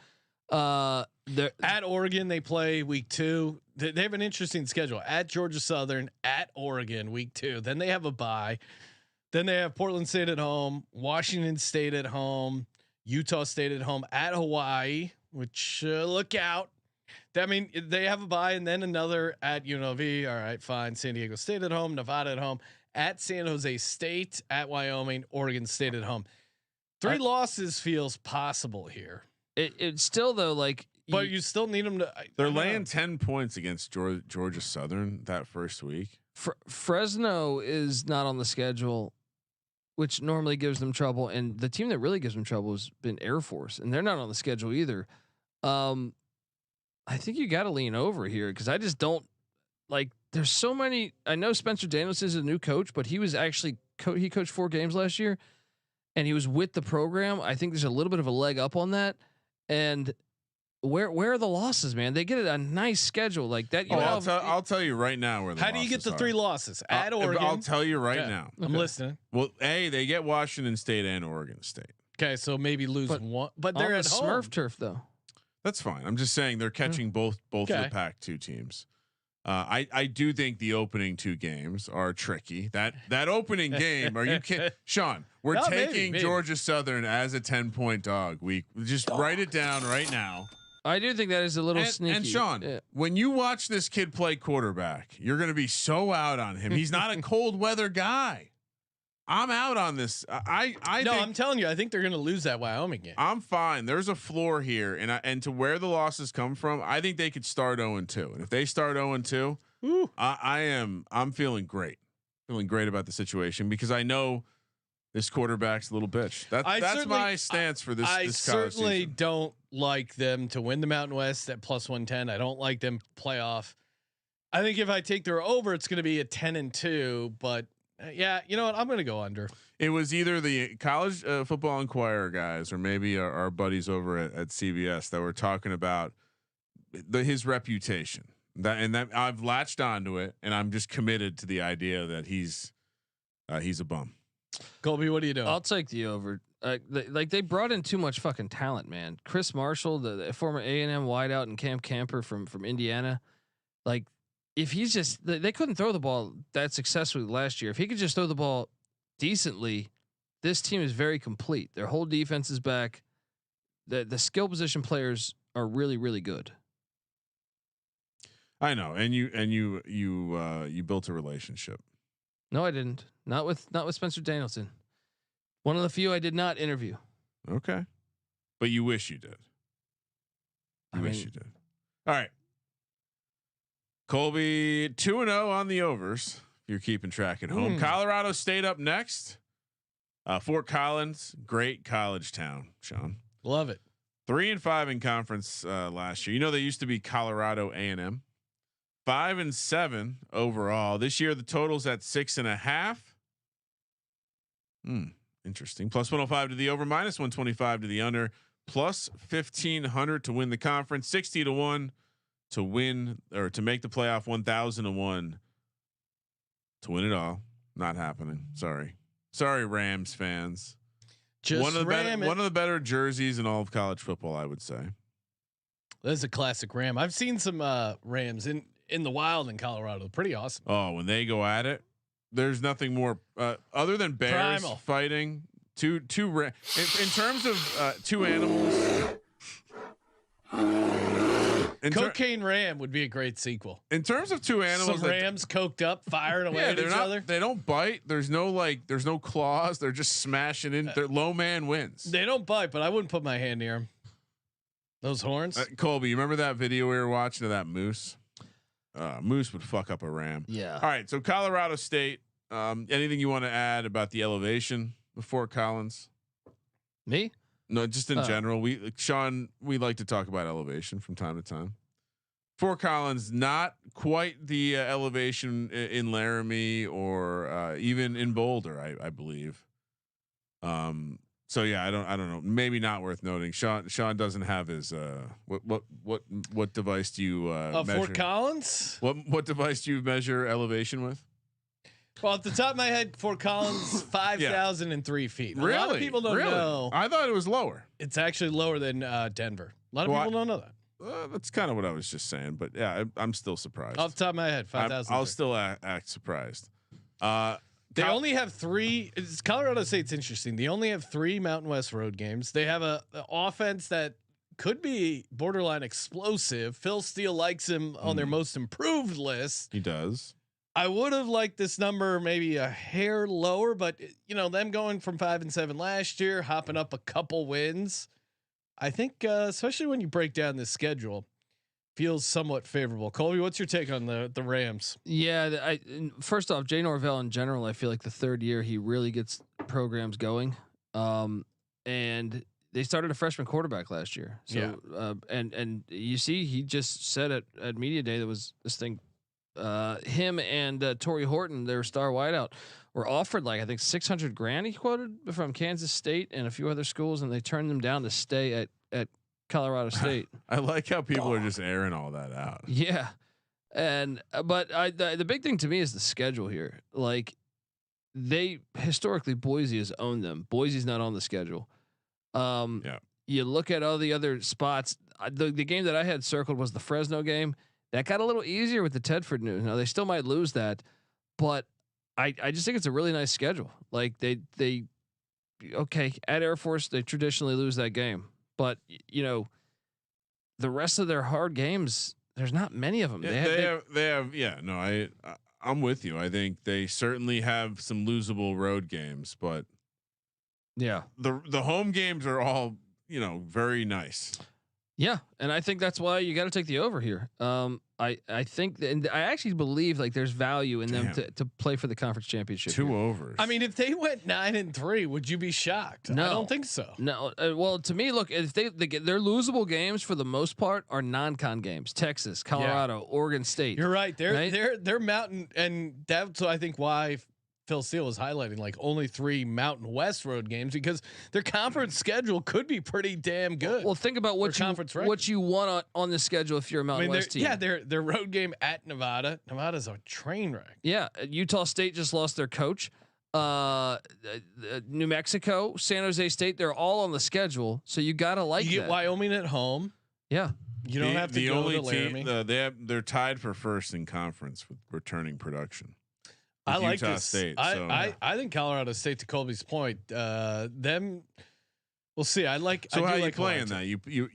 Speaker 1: At Oregon, they play week 2. They have an interesting schedule at Georgia Southern, at Oregon week 2. Then they have a bye. Then they have Portland State at home, Washington State at home, Utah State at home, at Hawai'i, which look out. I mean, they have a bye and then another at UNLV. All right, fine. San Diego State at home, Nevada at home, at San Jose State, at Wyoming, Oregon State at home. 3 losses feels possible here.
Speaker 4: It's still though like.
Speaker 1: But you still need them to.
Speaker 5: They're laying 10 points against Georgia Southern that first week.
Speaker 4: Fresno is not on the schedule, which normally gives them trouble. And the team that really gives them trouble has been Air Force, and they're not on the schedule either. I think you got to lean over here because I just don't like. There's so many. I know Spencer Daniels is a new coach, but he was actually he coached 4 games last year, and he was with the program. I think there's a little bit of a leg up on that, and. Where are the losses, man? They get a nice schedule like that.
Speaker 5: I'll tell you right now where.
Speaker 1: How do you get the 3 losses at Oregon?
Speaker 5: I'll tell you right now.
Speaker 1: I'm listening.
Speaker 5: Well, they get Washington State and Oregon State.
Speaker 1: Okay, so maybe lose one, but they're at home.
Speaker 4: Smurf turf though.
Speaker 5: That's fine. I'm just saying they're catching both of the Pac-2 teams. I do think the opening 2 games are tricky. That opening game, are you kidding, Sean? We're taking maybe. Georgia Southern as a 10-point dog. We just write it down right now.
Speaker 4: I do think that is a little sneaky.
Speaker 5: And Sean, when you watch this kid play quarterback, you're going to be so out on him. He's not a cold weather guy. I'm out on this.
Speaker 1: I'm telling you, I think they're going to lose that Wyoming game.
Speaker 5: I'm fine. There's a floor here, and to where the losses come from, I think they could start 0-2. And if they start 0-2, I'm feeling great about the situation because I know this quarterback's a little bitch. That's my stance for this.
Speaker 1: I
Speaker 5: this
Speaker 1: certainly
Speaker 5: season.
Speaker 1: Don't like them to win the Mountain West at +110. I don't like them playoff. I think if I take their over, it's going to be a 10-2. But yeah, you know what? I'm going to go under.
Speaker 5: It was either the College Football Inquirer guys or maybe our buddies over at CBS that were talking about his reputation. That I've latched onto it, and I'm just committed to the idea that he's a bum.
Speaker 1: Colby, what are you doing?
Speaker 4: I'll take the over. They brought in too much fucking talent, man. Chris Marshall, the former A&M wideout, and Cam Camper from Indiana. Like, if he's just, they couldn't throw the ball that successfully last year. If he could just throw the ball decently, this team is very complete. Their whole defense is back. The skill position players are really, really good.
Speaker 5: I know, and you built a relationship.
Speaker 4: No, I didn't. Not with Spencer Danielson. One of the few I did not interview.
Speaker 5: Okay, but you wish you did. You wish you did. All right, Colby 2-0 on the overs. If you're keeping track at home, Colorado State up next. Fort Collins, great college town. Sean,
Speaker 1: love it.
Speaker 5: 3-5 in conference last year. You know they used to be Colorado A&M. 5-7 overall this year. The total's at 6.5. Interesting. +105 to the over, -125 to the under, +1,500 to win the conference, 60-1 to win or to make the playoff, 1,001 to win it all. Not happening. Sorry, Rams fans.
Speaker 1: Just
Speaker 5: one of the better jerseys in all of college football, I would say.
Speaker 1: That's a classic Ram. I've seen some Rams in the wild in Colorado. Pretty awesome.
Speaker 5: Oh, when they go at it, there's nothing more other than bears primal. Fighting. Two in terms of 2 animals.
Speaker 1: Cocaine Ram would be a great sequel.
Speaker 5: In terms of 2 animals,
Speaker 1: some Rams coked up, firing away at each other.
Speaker 5: They don't bite. There's no claws. They're just smashing in. Their low man wins.
Speaker 1: They don't bite, but I wouldn't put my hand near them. Those horns.
Speaker 5: Colby, you remember that video we were watching of that moose? Moose would fuck up a ram.
Speaker 4: Yeah.
Speaker 5: All right. So Colorado State. Anything you want to add about the elevation of Fort Collins?
Speaker 4: Me?
Speaker 5: No, just in general. We like to talk about elevation from time to time. Fort Collins, not quite the elevation in Laramie or even in Boulder, I believe. So yeah, I don't know. Maybe not worth noting. Sean doesn't have his what device do you measure?
Speaker 1: Fort Collins?
Speaker 5: What device do you measure elevation with?
Speaker 1: Well, at the top of my head, Fort Collins 5,003 feet.
Speaker 5: Really?
Speaker 1: A lot of people don't know.
Speaker 5: I thought it was lower.
Speaker 1: It's actually lower than Denver. A lot of people don't know that.
Speaker 5: That's kind of what I was just saying, but yeah, I'm still surprised.
Speaker 1: Off the top of my head, 5,000.
Speaker 5: I'll still act surprised.
Speaker 1: They only have 3. Colorado State's interesting. They only have 3 Mountain West road games. They have a offense that could be borderline explosive. Phil Steele likes him on their most improved list.
Speaker 5: He does.
Speaker 1: I would have liked this number maybe a hair lower, but them going from 5-7 last year, hopping up a couple wins. I think, especially when you break down this schedule, feels somewhat favorable. Colby, what's your take on the Rams?
Speaker 4: Yeah, first off, Jay Norvell in general, I feel like the third year he really gets programs going. And they started a freshman quarterback last year. So and you see, he just said at media day, there was this thing. Him and Torrey Horton, their star wideout, were offered like I think $600,000 he quoted from Kansas State and a few other schools, and they turned them down to stay at Colorado State.
Speaker 5: I like how people are just airing all that out.
Speaker 4: Yeah, and but the big thing to me is the schedule here. Like they historically Boise has owned them. Boise's not on the schedule. You look at all the other spots. The game that I had circled was the Fresno game. That got a little easier with the Tedford news. Now they still might lose that, but I just think it's a really nice schedule. Like they at Air Force they traditionally lose that game, but the rest of their hard games there's not many of them.
Speaker 5: I'm with you. I think they certainly have some losable road games, but the home games are all very nice.
Speaker 4: Yeah, and I think that's why you got to take the over here. I think and I actually believe like there's value in them to play for the conference championship.
Speaker 5: 2
Speaker 4: here.
Speaker 5: overs.
Speaker 1: I mean, if they went 9-3, would you be shocked?
Speaker 4: No,
Speaker 1: I don't think so.
Speaker 4: No. Well, to me, look, if they get their losable games for the most part are non-con games. Texas, Colorado, Oregon State.
Speaker 1: You're right. They're Mountain, and that's I think why Phil Steele is highlighting like only 3 Mountain West road games because their conference schedule could be pretty damn good.
Speaker 4: Well, think about what you want on the schedule if you're a Mountain West team.
Speaker 1: Yeah, their road game at Nevada. Nevada's a train wreck.
Speaker 4: Yeah, Utah State just lost their coach. New Mexico, San Jose State, they're all on the schedule, so you gotta like.
Speaker 1: You get Wyoming at home.
Speaker 4: Yeah,
Speaker 1: you don't have to go to Laramie.
Speaker 5: They're tied for first in conference with returning production.
Speaker 1: I like
Speaker 5: Utah
Speaker 1: this.
Speaker 5: State,
Speaker 1: I think Colorado State, to Colby's point, them. We'll see. I like.
Speaker 5: So how
Speaker 1: you
Speaker 5: like playing that? You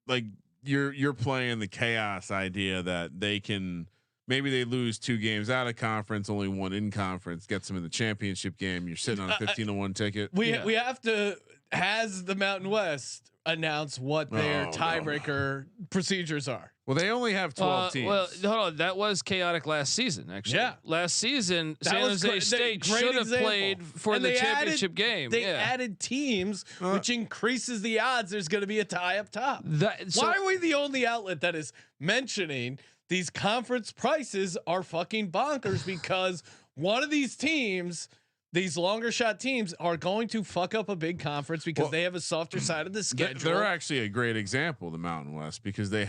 Speaker 5: like you're playing the chaos idea that they can maybe they lose 2 games out of conference, only 1 in conference, gets them in the championship game. You're sitting on a 15-1 ticket.
Speaker 1: We have to has the Mountain West announce what their tiebreaker procedures are.
Speaker 5: Well, they only have 12 teams.
Speaker 4: Well, hold on. That was chaotic last season, actually.
Speaker 1: Yeah.
Speaker 4: Last season, San Jose State should have played for the championship game.
Speaker 1: They added teams, which increases the odds there's going to be a tie up top. Why are we the only outlet that is mentioning these conference prices are fucking bonkers? Because one of these teams, these longer shot teams, are going to fuck up a big conference because they have a softer side of the schedule.
Speaker 5: They're actually a great example, the Mountain West, because they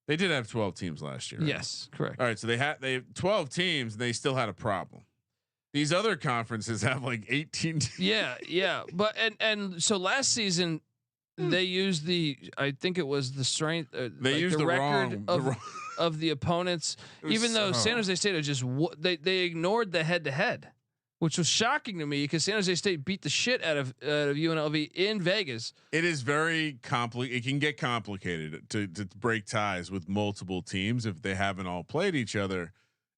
Speaker 5: did have 12 teams last year. Right?
Speaker 4: Yes, correct.
Speaker 5: All right, so they have 12 teams, and they still had a problem. These other conferences have like 18 teams.
Speaker 4: Yeah, but and so last season they used I think it was the strength.
Speaker 5: They used the record
Speaker 4: of the opponents, even though San Jose State had just they ignored the head-to-head, which was shocking to me because San Jose State beat the shit out of UNLV in Vegas.
Speaker 5: It is very complicated. It can get complicated to break ties with multiple teams if they haven't all played each other.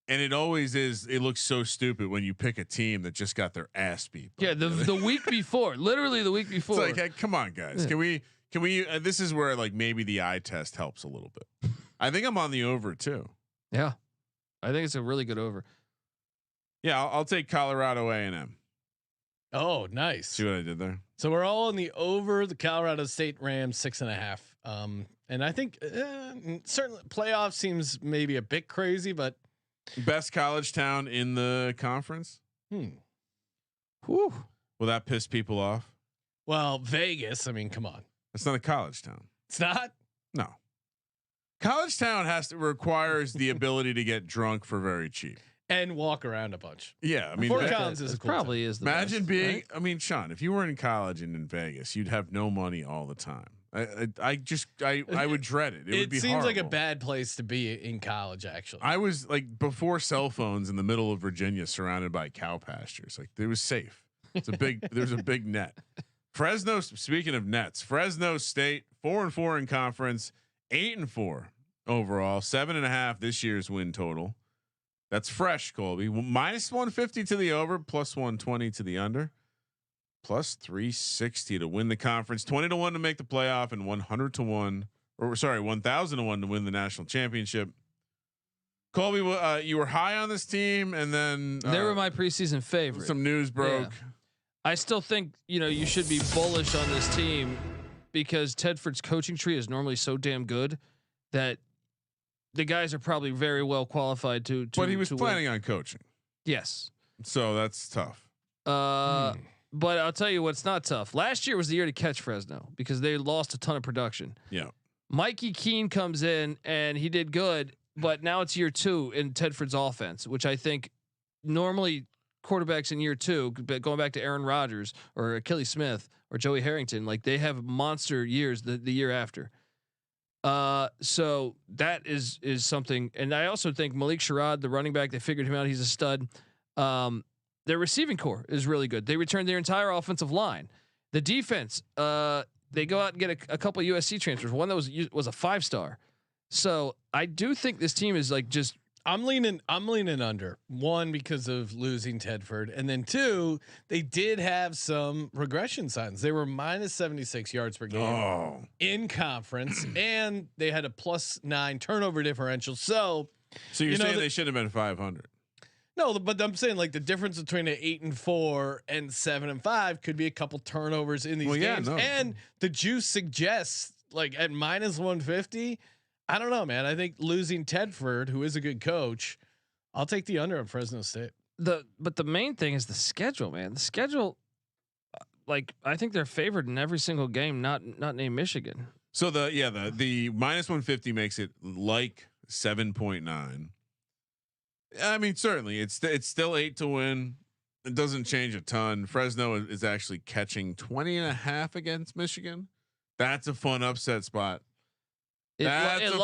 Speaker 5: And it always is. It looks so stupid when you pick a team that just got their ass beat.
Speaker 4: Yeah, the week before, literally the week before.
Speaker 5: It's like, hey, come on, guys. Yeah. Can we? This is where like maybe the eye test helps a little bit. I think I'm on the over too.
Speaker 4: Yeah, I think it's a really good over.
Speaker 5: Yeah, I'll take Colorado A&M.
Speaker 1: Oh, nice.
Speaker 5: See what I did there?
Speaker 1: So we're all on the over the Colorado State Rams 6.5. And I think certainly playoff seems maybe a bit crazy, but
Speaker 5: best college town in the conference.
Speaker 1: Whew.
Speaker 5: Will that piss people off?
Speaker 1: Well, Vegas. I mean, come on.
Speaker 5: It's not a college town.
Speaker 1: It's not.
Speaker 5: No. College town requires the ability to get drunk for very cheap.
Speaker 1: And walk around a bunch.
Speaker 5: Yeah, I mean,
Speaker 1: Fort Collins is a cool
Speaker 4: probably
Speaker 1: town.
Speaker 4: is. The
Speaker 5: imagine
Speaker 4: best,
Speaker 5: being.
Speaker 4: Right?
Speaker 5: I mean, Sean, if you were in college and in Vegas, you'd have no money all the time. I would dread it. It would be
Speaker 1: seems
Speaker 5: horrible.
Speaker 1: like a bad place to be in college. Actually,
Speaker 5: I was like before cell phones in the middle of Virginia, surrounded by cow pastures. Like it was safe. It's a big. There's a big net. Fresno. Speaking of nets, Fresno State 4-4 in conference, 8-4 overall, 7.5 this year's win total. That's fresh, Colby. Minus 150 to the over, plus 120 to the under, plus 360 to win the conference, 20-1 to make the playoff, and 1,000 to 1 to win the national championship. Colby, you were high on this team, and then
Speaker 4: they were my preseason favorite.
Speaker 5: Some news broke.
Speaker 4: Yeah. I still think you should be bullish on this team because Tedford's coaching tree is normally so damn good that the guys are probably very well qualified to. But
Speaker 5: he was planning on coaching.
Speaker 4: Yes.
Speaker 5: So that's tough.
Speaker 4: But I'll tell you what's not tough. Last year was the year to catch Fresno because they lost a ton of production.
Speaker 5: Yeah.
Speaker 4: Mikey Keene comes in and he did good, but now it's year 2 in Tedford's offense, which I think normally quarterbacks in year 2, but going back to Aaron Rodgers or Achilles Smith or Joey Harrington, like they have monster years the year after. So that is something. And I also think Malik Sherrod, the running back, they figured him out. He's a stud. Their receiving core is really good. They returned their entire offensive line. The defense, they go out and get a couple of USC transfers. One that was a 5-star. So I do think this team is like just.
Speaker 1: I'm leaning under. 1, because of losing Tedford, and then 2, they did have some regression signs. They were minus 76 yards per game in conference, and they had a +9 turnover differential. So
Speaker 5: you're saying they should have been 500?
Speaker 1: No, but I'm saying like the difference between an 8-4 and 7-5 could be a couple turnovers in these games, and the juice suggests like at minus 150. I don't know, man. I think losing Tedford, who is a good coach, I'll take the under on Fresno State.
Speaker 4: But the main thing is the schedule, man. The schedule, like I think they're favored in every single game, not named Michigan.
Speaker 5: So the minus 150 makes it like 7.9. I mean, certainly it's still 8 to win. It doesn't change a ton. Fresno is actually catching 20.5 against Michigan. That's a fun upset spot.
Speaker 4: It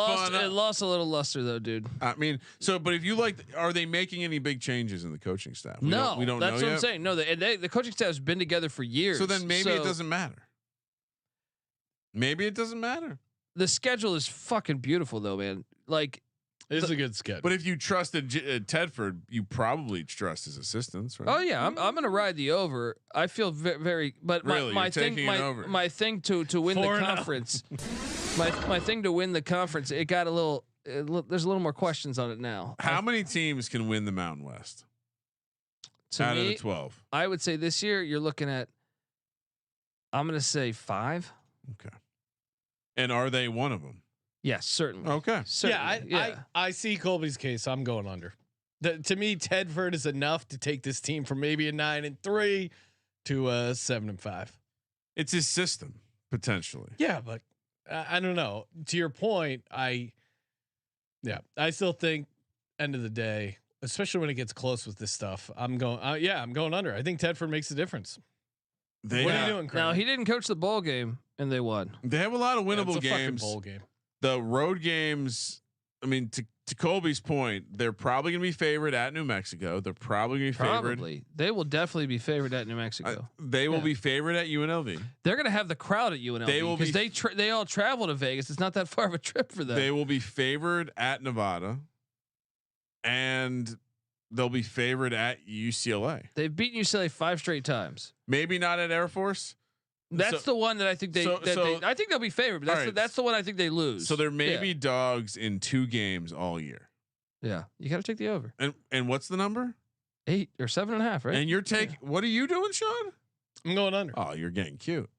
Speaker 4: lost a little luster though, dude.
Speaker 5: I mean, but if you are they making any big changes in the coaching staff? We don't know.
Speaker 4: That's what I'm saying. No, the coaching staff has been together for years.
Speaker 5: So then maybe it doesn't matter. Maybe it doesn't matter.
Speaker 4: The schedule is fucking beautiful though, man. Like
Speaker 1: it is a good schedule.
Speaker 5: But if you trusted Tedford, you probably trust his assistants, right?
Speaker 4: Oh yeah, I'm gonna ride the over. I feel very, but
Speaker 5: really,
Speaker 4: my thing to win the conference. My thing to win the conference, it got a little. There's a little more questions on it now.
Speaker 5: How many teams can win the Mountain West? Out of the 12,
Speaker 4: I would say this year you're looking at. I'm going to say 5.
Speaker 5: Okay. And are they one of them?
Speaker 4: Yes, certainly.
Speaker 5: Okay.
Speaker 4: Certainly.
Speaker 1: I see Colby's case. I'm going under. To me, Tedford is enough to take this team from maybe a 9-3 to 7-5.
Speaker 5: It's his system potentially.
Speaker 1: Yeah, but. I don't know. To your point, I still think end of the day, especially when it gets close with this stuff, I'm going under. I think Tedford makes a difference. What are you doing, Craig?
Speaker 4: Now he didn't coach the bowl game and they won.
Speaker 5: They have a lot of winnable games.
Speaker 1: Fucking bowl game.
Speaker 5: The road games. I mean, to Colby's point, they're probably going to be favored at New Mexico. They're probably going to be favored.
Speaker 4: They will definitely be favored at New Mexico.
Speaker 5: They will be favored at UNLV.
Speaker 4: They're going to have the crowd at UNLV. They will because they all travel to Vegas. It's not that far of a trip for them.
Speaker 5: They will be favored at Nevada, and they'll be favored at UCLA.
Speaker 4: They've beaten UCLA 5 straight times.
Speaker 5: Maybe not at Air Force.
Speaker 4: That's the one that I think I think they'll be favored. But that's the one I think they lose.
Speaker 5: So there may be dogs in 2 games all year.
Speaker 4: Yeah, you got to take the over.
Speaker 5: And what's the number?
Speaker 4: 8 or 7.5, right?
Speaker 5: And you're taking. What are you doing, Sean?
Speaker 1: I'm going under.
Speaker 5: Oh, you're getting cute.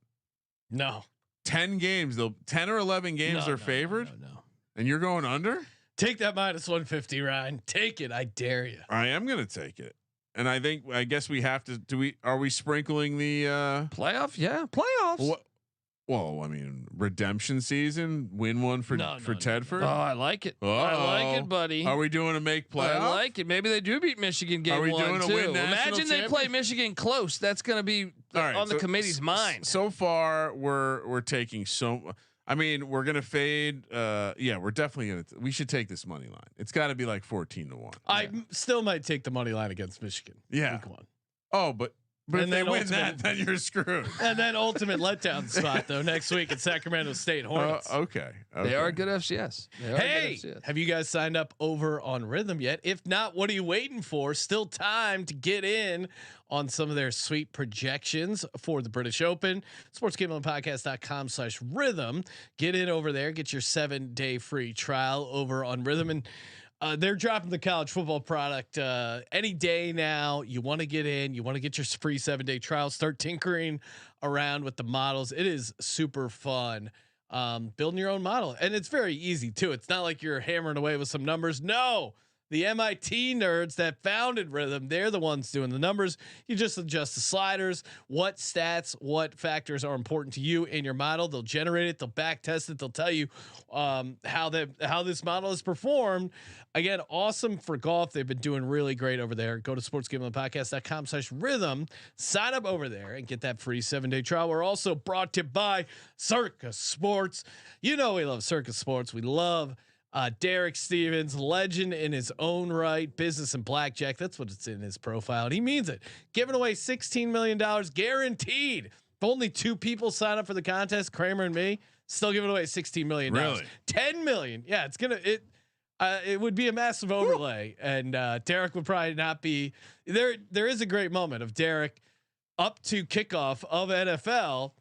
Speaker 1: No,
Speaker 5: 10 games. 10 or 11 games are favored.
Speaker 1: No.
Speaker 5: And you're going under.
Speaker 1: Take that minus 150, Ryan. Take it. I dare you.
Speaker 5: I am going to take it. And I guess we have to. Are we sprinkling the
Speaker 4: playoff? Yeah, playoffs.
Speaker 5: Well, I mean, redemption season, win one for Tedford.
Speaker 4: Oh, I like it. I like it, buddy.
Speaker 5: Are we doing a make playoff?
Speaker 4: I like it. Maybe they do beat Michigan game 1 too.
Speaker 5: Are we doing a win
Speaker 4: Imagine they play Michigan close. That's going to be on the committee's mind.
Speaker 5: So far, we're taking so. I mean, we're gonna fade. We're definitely gonna. We should take this money line. It's got to be like 14 to 1.
Speaker 1: I still might take the money line against Michigan.
Speaker 5: Yeah.
Speaker 1: Week 1.
Speaker 5: Oh, but But
Speaker 1: and
Speaker 5: if they
Speaker 1: then
Speaker 5: win that, then you're screwed.
Speaker 1: And then ultimate letdown spot though next week at Sacramento State Hornets.
Speaker 5: Okay.
Speaker 4: They are a good FCS.
Speaker 1: Hey, have you guys signed up over on Rhythm yet? If not, what are you waiting for? Still time to get in on some of their sweet projections for the British Open. sportsgamblingpodcast.com/rhythm. Get in over there. Get your 7-day free trial over on Rhythm. And they're dropping the college football product any day now. You want to get in, you want to get your free 7-day trial, start tinkering around with the models. It is super fun. Building your own model, and it's very easy too. It's not like you're hammering away with some numbers. No, the MIT nerds that founded Rhythm, they're the ones doing the numbers. You just adjust the sliders, what stats, what factors are important to you in your model. They'll generate it, they'll back test it, they'll tell you how this model is performed. Again, awesome for golf. They've been doing really great over there. Go to sportsgamblingpodcast.com/rhythm. Sign up over there and get that free 7-day trial. We're also brought to you by Circus Sports. You know we love Circus Sports. We love Derek Stevens, legend in his own right, business and blackjack. That's what it's in his profile, and he means it. Giving away $16 million guaranteed. If only 2 people sign up for the contest, Kramer and me, still giving away $16 million.
Speaker 5: Really?
Speaker 1: 10 million. Yeah, it would be a massive overlay, and Derek would probably not be there. There is a great moment of Derek up to kickoff of NFL.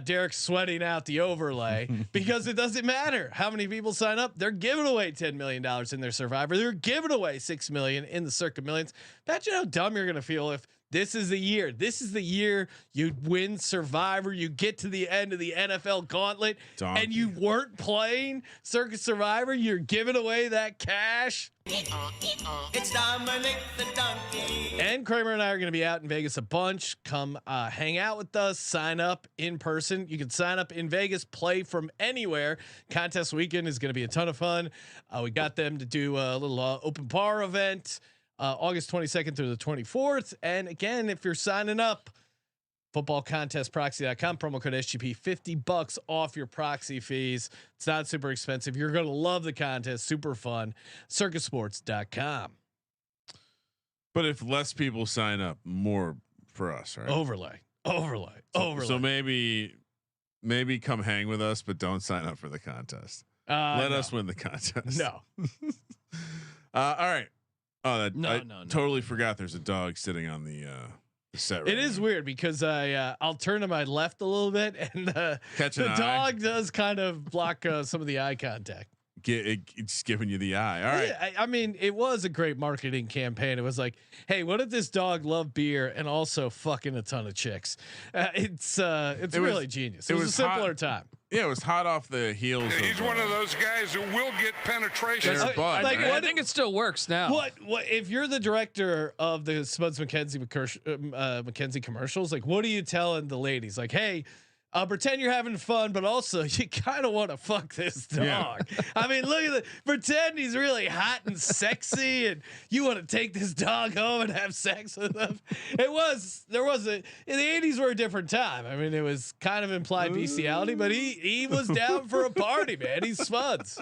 Speaker 1: Derek sweating out the overlay because it doesn't matter how many people sign up. They're giving away $10 million in their Survivor. They're giving away $6 million in the Circa Millions. Imagine how dumb you're going to feel if this is the year. This is the year you win Survivor. You get to the end of the NFL gauntlet and you weren't playing Circa Survivor. You're giving away that cash. It's Dominic the Donkey. And Kramer and I are going to be out in Vegas a bunch. Come hang out with us. Sign up in person. You can sign up in Vegas. Play from anywhere. Contest weekend is going to be a ton of fun. We got them to do a little open bar event. August 22nd through the 24th. And again, if you're signing up, footballcontestproxy.com, promo code SGP, $50 off your proxy fees. It's not super expensive. You're going to love the contest. Super fun. Circusports.com.
Speaker 5: But if less people sign up, more for us, right?
Speaker 1: Overlay.
Speaker 5: So maybe come hang with us, but don't sign up for the contest. Let us win the contest.
Speaker 1: No.
Speaker 5: All right. Oh,
Speaker 1: no.
Speaker 5: Totally forgot there's a dog sitting on the set.
Speaker 1: It is weird because I'll turn to my left a little bit and the dog does kind of block some of the eye contact.
Speaker 5: It's giving you the eye. All right.
Speaker 1: Yeah, I mean, it was a great marketing campaign. It was like, hey, what if this dog loved beer and also fucking a ton of chicks? It's really genius. It was a simpler time.
Speaker 5: Yeah, it was hot off the heels.
Speaker 3: He's one of those guys who will get penetration.
Speaker 4: I think it still works now.
Speaker 1: What if you're the director of the Spuds McKenzie commercials? Like, what are you telling the ladies? Like, hey, pretend you're having fun, but also you kind of want to fuck this dog. Yeah. I mean, look at pretend he's really hot and sexy, and you want to take this dog home and have sex with him. In the 80s were a different time. I mean, it was kind of implied bestiality, but he was down for a party, man. He's Spuds.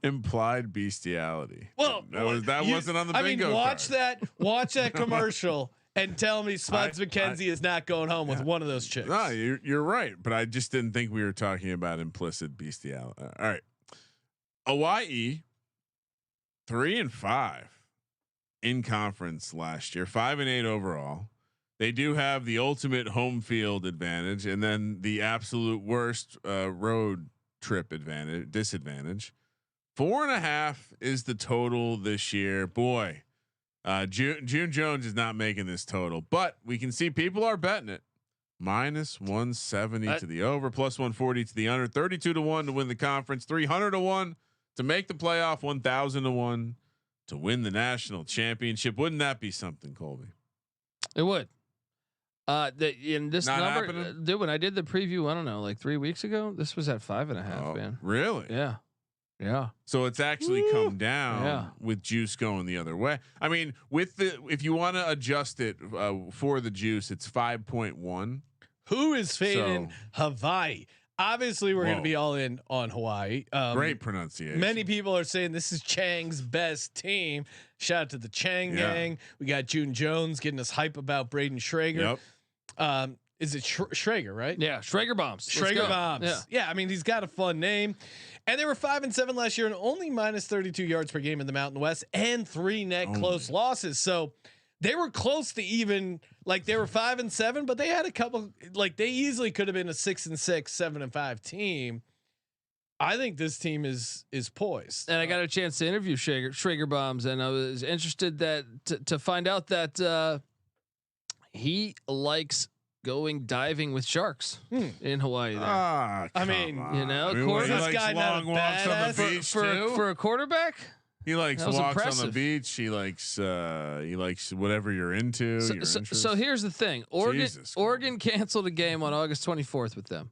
Speaker 5: Implied bestiality.
Speaker 1: Well,
Speaker 5: that wasn't on the bingo card.
Speaker 1: Watch that commercial. And tell me Spuds McKenzie is not going home with one of those chicks.
Speaker 5: No, you're right, but I just didn't think we were talking about implicit bestiality. All right, Hawai'i 3-5 in conference last year, 5-8 overall. They do have the ultimate home field advantage, and then the absolute worst road trip disadvantage. 4.5 is the total this year. Boy. June Jones is not making this total, but we can see people are betting it. -170 to the over, +140 to the under, 32-1 to win the conference, 300-1 to make the playoff, 1,000-1 to win the national championship. Wouldn't that be something, Colby?
Speaker 4: It would. In this
Speaker 5: not
Speaker 4: number,
Speaker 5: happening?
Speaker 4: Dude, when I did the preview, I don't know, like 3 weeks ago, this was at 5.5. Man,
Speaker 5: really?
Speaker 4: Yeah. Yeah.
Speaker 5: So it's actually come down with juice going the other way. I mean, if you want to adjust it for the juice, it's 5.1.
Speaker 1: Who is fading Hawai'i? obviously we're going to be all in on Hawaii.
Speaker 5: Great pronunciation.
Speaker 1: Many people are saying this is Chang's best team. Shout out to the Chang gang. We got June Jones getting us hype about Braden Schrager.
Speaker 5: Yep.
Speaker 1: Is it Schrager, right?
Speaker 4: Yeah, Schrager bombs.
Speaker 1: Schrager bombs. Yeah, I mean he's got a fun name, and they were 5-7 last year and only minus 32 yards per game in the Mountain West and 3 net close losses. So they were close to even. Like they were 5-7, but they had a couple. Like they easily could have been a 6-6, 7-5 team. I think this team is poised.
Speaker 4: And I got a chance to interview Schrager bombs, and I was interested to find out that he likes going diving with sharks in Hawaii. There.
Speaker 1: I mean,
Speaker 4: you know,
Speaker 5: he likes long walks on the beach
Speaker 4: for a quarterback.
Speaker 5: He likes walks on the beach. He likes whatever you're into.
Speaker 4: So here's the thing: Oregon canceled a game on August 24th with them.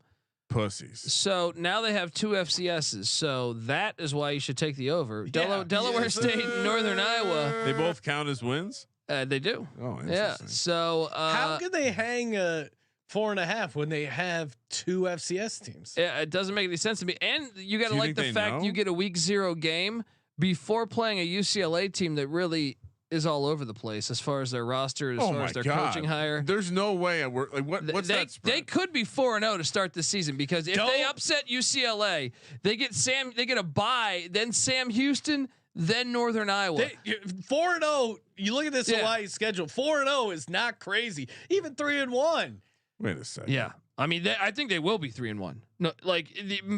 Speaker 5: Pussies.
Speaker 4: So now they have 2 FCSs. So that is why you should take the over. Delaware State, and Northern Iowa.
Speaker 5: They both count as wins.
Speaker 4: They do.
Speaker 5: Oh,
Speaker 4: yeah. So
Speaker 1: how could they hang 4.5 when they have 2 FCS teams?
Speaker 4: Yeah, it doesn't make any sense to me. And you got to like the fact you get a week 0 game before playing a UCLA team that really is all over the place as far as their roster, as far as their coaching hire.
Speaker 5: There's no way. What's that spread?
Speaker 4: They could be 4-0 to start the season because if they upset UCLA, they get a bye, then Sam Houston, then Northern Iowa.
Speaker 1: 4-0. You look at this Hawaii schedule. 4-0 is not crazy. Even 3-1.
Speaker 5: Wait a second.
Speaker 4: Yeah. I mean, I think they will be 3-1. No, like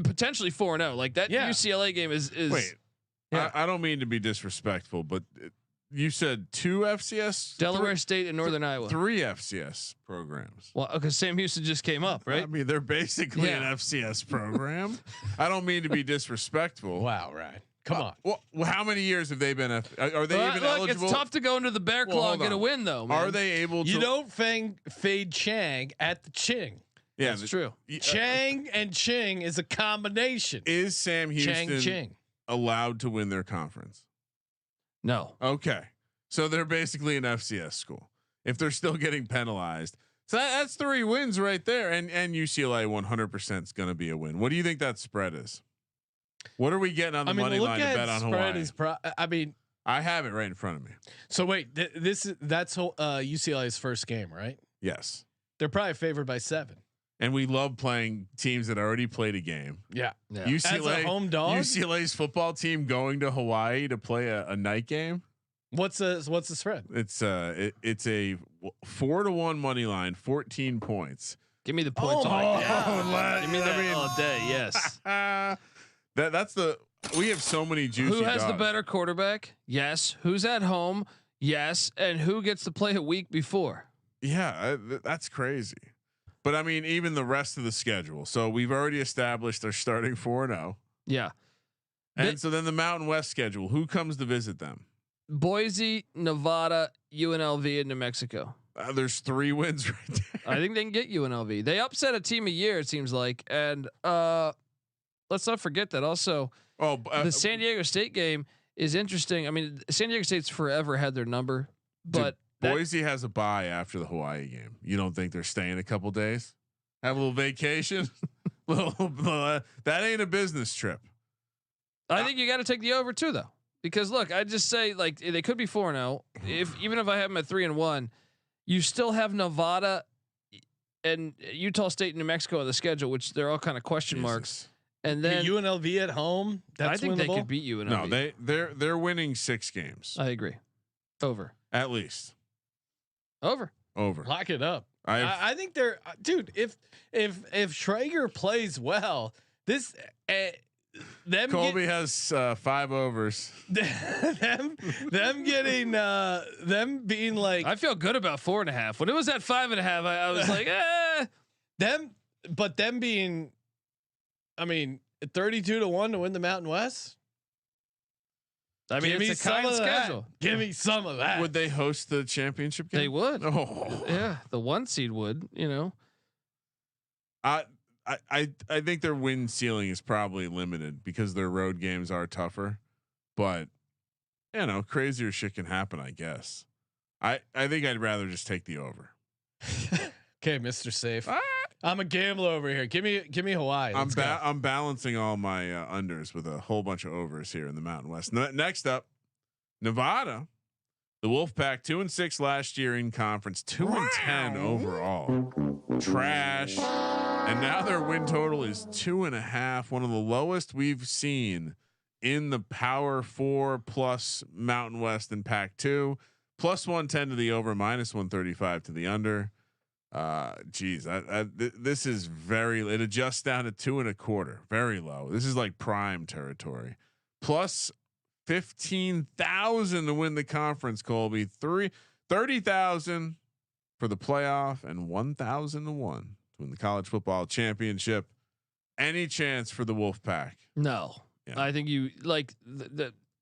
Speaker 4: potentially 4-0. Like that UCLA game is.
Speaker 5: Wait. Yeah. I don't mean to be disrespectful, but you said 2 FCS,
Speaker 4: Delaware State and Northern Iowa,
Speaker 5: 3 FCS programs.
Speaker 4: Well, because Sam Houston just came up, right?
Speaker 5: I mean, they're basically an FCS program. I don't mean to be disrespectful.
Speaker 1: Wow, Ryan. Come on.
Speaker 5: Well, how many years have they been? Are they even eligible?
Speaker 4: It's tough to go into the Bear Claw and get a win, though. Man.
Speaker 5: Are they able to?
Speaker 1: You don't fade Chang at the Ching.
Speaker 5: Yeah,
Speaker 4: that's true.
Speaker 1: Chang and Ching is a combination.
Speaker 5: Is Sam Houston
Speaker 1: Ching
Speaker 5: allowed to win their conference?
Speaker 4: No.
Speaker 5: Okay. So they're basically an FCS school if they're still getting penalized. So that's 3 wins right there. And UCLA 100% is going to be a win. What do you think that spread is? What are we getting on the money line to bet on Hawaii? I have it right in front of me.
Speaker 1: So wait, that's UCLA's first game, right?
Speaker 5: Yes.
Speaker 1: They're probably favored by 7.
Speaker 5: And we love playing teams that already played a game.
Speaker 1: Yeah.
Speaker 5: UCLA,
Speaker 1: as a home dog.
Speaker 5: UCLA's football team going to Hawaii to play a night game.
Speaker 1: What's the spread?
Speaker 5: It's a 4-1 money line, 14 points.
Speaker 4: Give me the points.
Speaker 5: Give
Speaker 4: me that all day. Yes.
Speaker 5: We have so many juicy.
Speaker 4: Who has
Speaker 5: dogs.
Speaker 4: the better quarterback? Yes. Who's at home? Yes. And who gets to play a week before?
Speaker 5: Yeah, that's crazy. But I mean, even the rest of the schedule. So we've already established they're starting 4-0.
Speaker 4: Yeah.
Speaker 5: And so then the Mountain West schedule. Who comes to visit them?
Speaker 4: Boise, Nevada, UNLV, and New Mexico.
Speaker 5: There's 3 wins right there.
Speaker 4: I think they can get UNLV. They upset a team a year, it seems like. And let's not forget that also the San Diego State game is interesting. I mean, San Diego State's forever had their number, but
Speaker 5: Boise has a bye after the Hawaii game. You don't think they're staying a couple days? Have a little vacation? That ain't a business trip.
Speaker 4: I think you got to take the over too, though, because look, I just say like they could be 4-0. Even if I have them at 3-1, you still have Nevada and Utah State and New Mexico on the schedule, which they're all kind of question marks. And then
Speaker 1: UNLV at home.
Speaker 4: I think
Speaker 1: winnable.
Speaker 4: They could beat UNLV.
Speaker 5: No, they're winning 6 games.
Speaker 4: I agree. Over.
Speaker 5: At least.
Speaker 4: Over.
Speaker 1: Lock it up. I think they're dude. If Schrager plays well, this
Speaker 5: Colby has 5 overs.
Speaker 1: them getting them being like
Speaker 4: I feel good about 4.5. When it was at 5.5, I was like,
Speaker 1: them being, I mean, 32-1 to win the Mountain West.
Speaker 4: I mean, it's a kind schedule.
Speaker 1: Give me some of that.
Speaker 5: Would they host the championship game?
Speaker 4: They would.
Speaker 5: Oh,
Speaker 4: yeah. The 1 seed would. You know.
Speaker 5: I think their win ceiling is probably limited because their road games are tougher, but you know, crazier shit can happen. I guess. I think I'd rather just take the over.
Speaker 1: Okay, Mr. Safe. I'm a gambler over here. Give me Hawai'i.
Speaker 5: I'm balancing all my unders with a whole bunch of overs here in the Mountain West. Next up, Nevada, the Wolfpack 2-6 last year in conference, 2-10 overall. Trash, and now their win total is 2.5, one of the lowest we've seen in the Power 4 plus Mountain West and Pac-2. Plus 110 to the over, minus 135 to the under. This is it adjusts down to 2.25, very low. This is like prime territory. Plus 15,000 to win the conference, Colby. 30,000 for the playoff and 1,001 to win the college football championship. Any chance for the Wolfpack?
Speaker 4: No, yeah. I think you like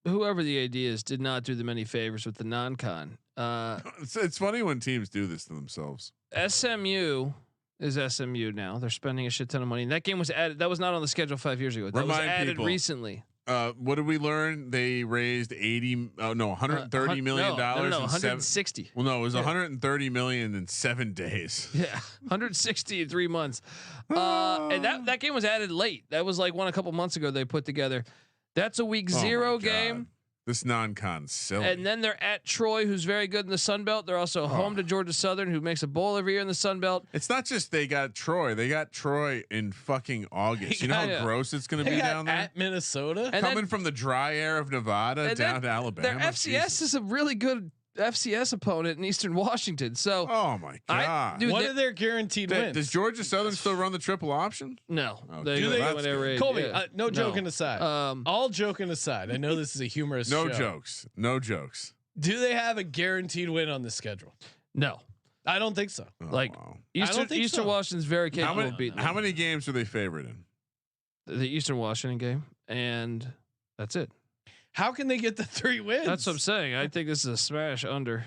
Speaker 4: whoever the AD is did not do them any favors with the non-con.
Speaker 5: It's funny when teams do this to themselves.
Speaker 4: SMU is SMU now. They're spending a shit ton of money. And that game was added. That was not on the schedule 5 years ago. That was added recently.
Speaker 5: What did we learn? They raised $130 million.
Speaker 4: No, 160.
Speaker 5: Well, no, it was 130 million in 7 days.
Speaker 4: Yeah, 160 in 3 months. And that game was added late. That was like a couple months ago. They put together. That's a week 0 game.
Speaker 5: This non-con silly.
Speaker 4: And then they're at Troy, who's very good in the Sun Belt. They're also home to Georgia Southern, who makes a bowl every year in the Sun Belt.
Speaker 5: It's not just they got Troy. They got Troy in fucking August. You know how gross it's going to be down there?
Speaker 1: At Minnesota?
Speaker 5: And coming from the dry air of Nevada down to Alabama.
Speaker 4: Their FCS is a really good FCS opponent in Eastern Washington. So,
Speaker 5: oh my god,
Speaker 1: what are their guaranteed wins?
Speaker 5: Does Georgia Southern still run the triple option?
Speaker 4: No,
Speaker 1: do they? Colby, no joking aside. All joking aside, I know this is a humorous.
Speaker 5: No
Speaker 1: show.
Speaker 5: No jokes.
Speaker 1: Do they have a guaranteed win on the schedule?
Speaker 4: No,
Speaker 1: I don't think so.
Speaker 4: Eastern Washington's very capable of beating them.
Speaker 5: How many games are they favored in?
Speaker 4: The Eastern Washington game, and that's it.
Speaker 1: How can they get the 3 wins?
Speaker 4: That's what I'm saying. I think this is a smash under.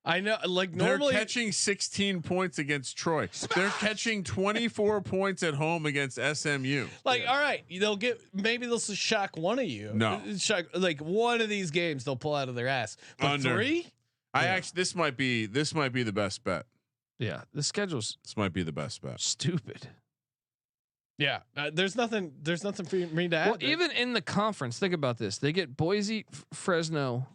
Speaker 1: I know, like normally
Speaker 5: they're catching 16 points against Troy. They're catching 24 points at home against SMU.
Speaker 1: Like, all right, maybe they'll shock one of you.
Speaker 5: No,
Speaker 1: shock like one of these games they'll pull out of their ass. But
Speaker 5: under
Speaker 1: 3?
Speaker 5: This might be the best bet.
Speaker 4: Yeah, the schedule's
Speaker 5: this might be the best bet.
Speaker 4: Stupid.
Speaker 1: Yeah, there's nothing for me to add.
Speaker 4: Well, even in the conference, think about this: they get Boise, Fresno,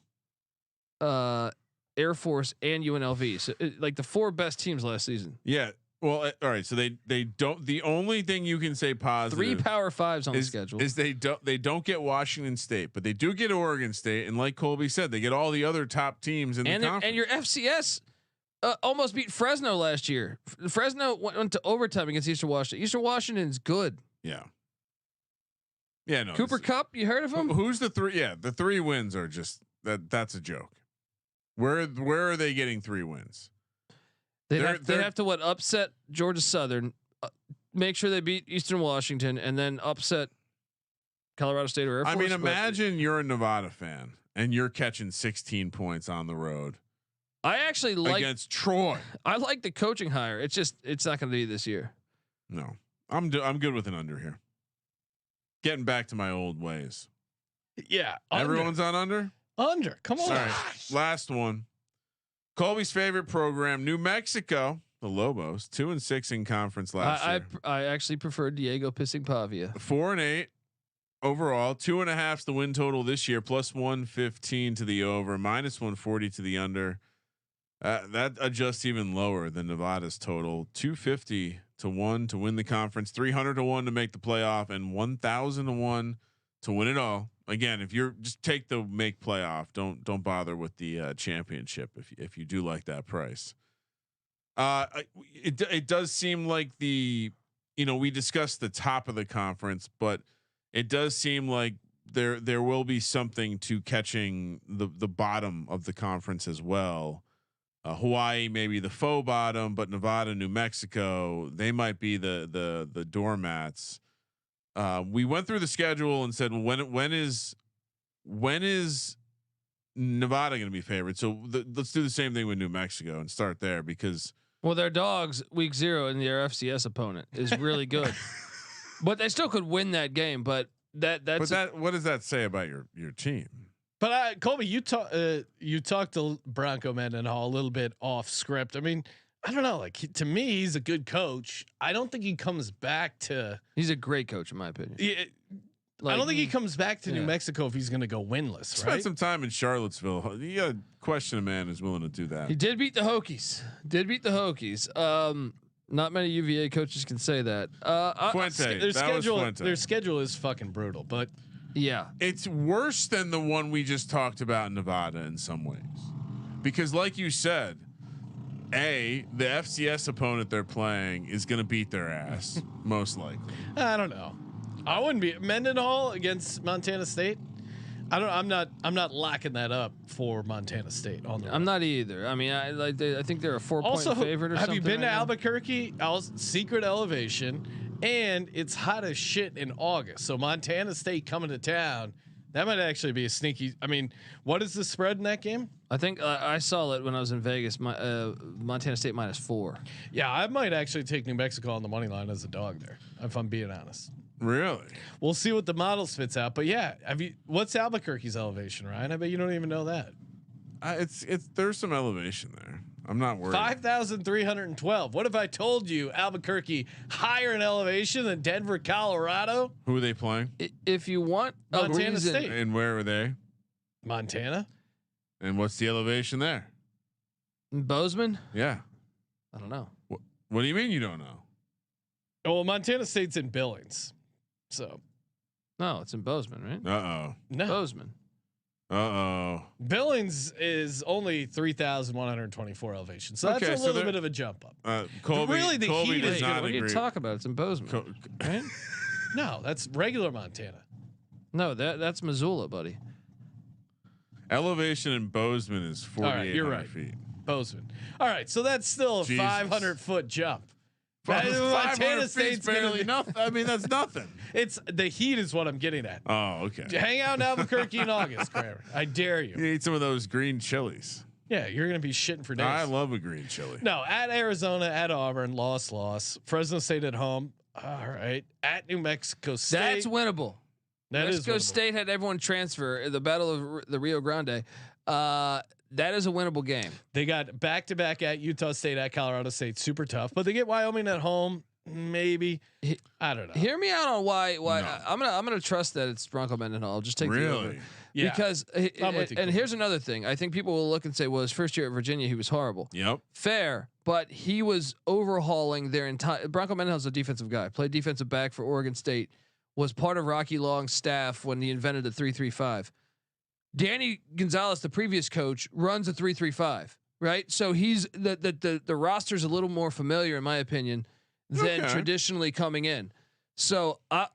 Speaker 4: Air Force, and UNLV. So, like the 4 best teams last season.
Speaker 5: Yeah. Well, all right. So they don't. The only thing you can say positive
Speaker 4: 3 Power 5s on the schedule
Speaker 5: is they don't get Washington State, but they do get Oregon State, and like Colby said, they get all the other top teams in the conference.
Speaker 4: And your FCS. Almost beat Fresno last year. Fresno went to overtime against Eastern Washington. Eastern Washington's good.
Speaker 5: Yeah. Yeah. No.
Speaker 4: Cooper Kupp, you heard of him?
Speaker 5: Who's the 3? Yeah, the 3 wins are just that's a joke. Where are they getting 3 wins?
Speaker 4: They'd have to upset Georgia Southern, make sure they beat Eastern Washington, and then upset Colorado State or Air Force.
Speaker 5: I mean, imagine you're a Nevada fan and you're catching 16 points on the road.
Speaker 4: I actually like
Speaker 5: against Troy.
Speaker 4: I like the coaching hire. It's not going to be this year.
Speaker 5: No, I'm good with an under here. Getting back to my old ways.
Speaker 1: Yeah,
Speaker 5: everyone's on under.
Speaker 1: Under, come on.
Speaker 5: All right, last one. Colby's favorite program, New Mexico, the Lobos, 2-6 in conference last year.
Speaker 4: I actually prefer Diego pissing Pavia.
Speaker 5: 4-8 overall. 2.5's the win total this year. Plus 115 to the over. Minus 140 to the under. That adjusts even lower than Nevada's total. 250 to 1 to win the conference, 300 to 1 to make the playoff, and 1,000 to 1 to win it all. Again, if you're just take the make playoff, don't bother with the championship if you do like that price. It does seem like we discussed the top of the conference, but it does seem like there will be something to catching the bottom of the conference as well. Hawai'i maybe the faux bottom, but Nevada, New Mexico, they might be the doormats. We went through the schedule and said, well, when is Nevada going to be favored? So let's do the same thing with New Mexico and start there because
Speaker 4: their dogs week 0 and their FCS opponent is really good, but they still could win that game. But what
Speaker 5: does that say about your team?
Speaker 1: But Colby, you talked to Bronco Mendenhall a little bit off script. I mean, I don't know. Like to me, he's a good coach. I don't think he comes back to.
Speaker 4: He's a great coach, in my opinion.
Speaker 1: Yeah, I don't think he comes back to New Mexico if he's going to go winless.
Speaker 5: Spent some time in Charlottesville. You got to question a man who's willing to do that.
Speaker 4: He did beat the Hokies. Not many UVA coaches can say that.
Speaker 5: Fuente.
Speaker 1: Their schedule is fucking brutal, but
Speaker 4: yeah,
Speaker 5: it's worse than the one we just talked about in Nevada in some ways, because like you said, the FCS opponent they're playing is going to beat their ass most likely.
Speaker 1: I don't know. I wouldn't be Mendenhall against Montana State. I'm not locking that up for Montana State on the road.
Speaker 4: I'm not either. I mean, I think they're a 4-point favorite or something.
Speaker 1: Have you been to Albuquerque? Secret elevation, and it's hot as shit in August. So Montana State coming to town, that might actually be a sneaky. I mean, what is the spread in that game?
Speaker 4: I think I saw it when I was in Vegas. Montana State -4.
Speaker 1: Yeah, I might actually take New Mexico on the money line as a dog there, if I'm being honest.
Speaker 5: Really?
Speaker 1: We'll see what the model spits out. But yeah, what's Albuquerque's elevation, Ryan? I bet you don't even know that.
Speaker 5: There's some elevation there. I'm not worried.
Speaker 1: 5,312. What if I told you Albuquerque higher in elevation than Denver, Colorado?
Speaker 5: Who are they playing?
Speaker 4: If you want
Speaker 1: Montana State.
Speaker 5: And where are they?
Speaker 1: Montana.
Speaker 5: And what's the elevation there?
Speaker 4: Bozeman?
Speaker 5: Yeah.
Speaker 4: I don't know.
Speaker 5: What do you mean you don't know?
Speaker 1: Oh, well, Montana State's in Billings. So.
Speaker 4: No, it's in Bozeman, right?
Speaker 1: No.
Speaker 4: Bozeman.
Speaker 1: Billings is only 3,124 elevation. So that's a little bit of a jump up.
Speaker 5: Colby,
Speaker 1: really, the
Speaker 5: Colby
Speaker 1: heat
Speaker 5: does
Speaker 1: is
Speaker 5: not
Speaker 4: What
Speaker 5: agree.
Speaker 4: are you talking about? It's in Bozeman. Right?
Speaker 1: No, that's regular Montana.
Speaker 4: No, that's Missoula, buddy.
Speaker 5: Elevation in Bozeman is 4,800
Speaker 1: you're right.
Speaker 5: feet.
Speaker 1: Bozeman. All right, so that's still a 500-foot jump.
Speaker 5: 500 feet's barely nothing. I mean, that's nothing.
Speaker 1: It's the heat is what I'm getting at.
Speaker 5: Oh, okay.
Speaker 1: Hang out in Albuquerque in August, Kramer. I dare you.
Speaker 5: You eat some of those green chilies.
Speaker 1: Yeah, you're gonna be shitting for days.
Speaker 5: I love a green chili.
Speaker 1: No, at Arizona, at Auburn, loss. Fresno State at home. All right, at New Mexico State.
Speaker 4: That's winnable.
Speaker 1: That is
Speaker 4: Mexico
Speaker 1: winnable.
Speaker 4: State had everyone transfer the Battle of the Rio Grande. That is a winnable game.
Speaker 1: They got back-to-back at Utah State, at Colorado State. Super tough, but they get Wyoming at home. Maybe. I don't know.
Speaker 4: Hear me out on why.
Speaker 5: No.
Speaker 4: I'm gonna trust that it's Bronco Mendenhall. I'll just take the over.
Speaker 1: Yeah.
Speaker 4: Because and here's another thing. I think people will look and say, well, his first year at Virginia, he was horrible.
Speaker 5: Yep.
Speaker 4: Fair, but he was overhauling their entire. Bronco Mendenhall's a defensive guy. Played defensive back for Oregon State. Was part of Rocky Long's staff when he invented the 3-3-5. Danny Gonzalez, the previous coach, runs a 3-3-5. Right, so he's the roster's a little more familiar, in my opinion, than traditionally coming in. So I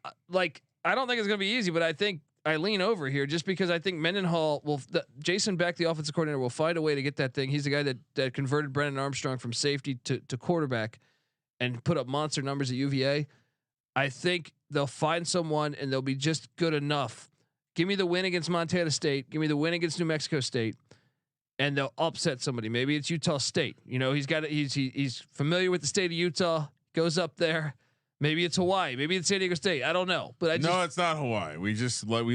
Speaker 4: don't think it's going to be easy, but I think I lean over here just because I think Mendenhall Jason Beck, the offensive coordinator, will find a way to get that thing. He's the guy that converted Brennan Armstrong from safety to quarterback and put up monster numbers at UVA. I think they'll find someone and they'll be just good enough. Give me the win against Montana State. Give me the win against New Mexico State. And they'll upset somebody. Maybe it's Utah State. You know, he's familiar with the state of Utah. Goes up there. Maybe it's Hawaii. Maybe it's San Diego State. I don't know. But
Speaker 5: No, it's not Hawaii. We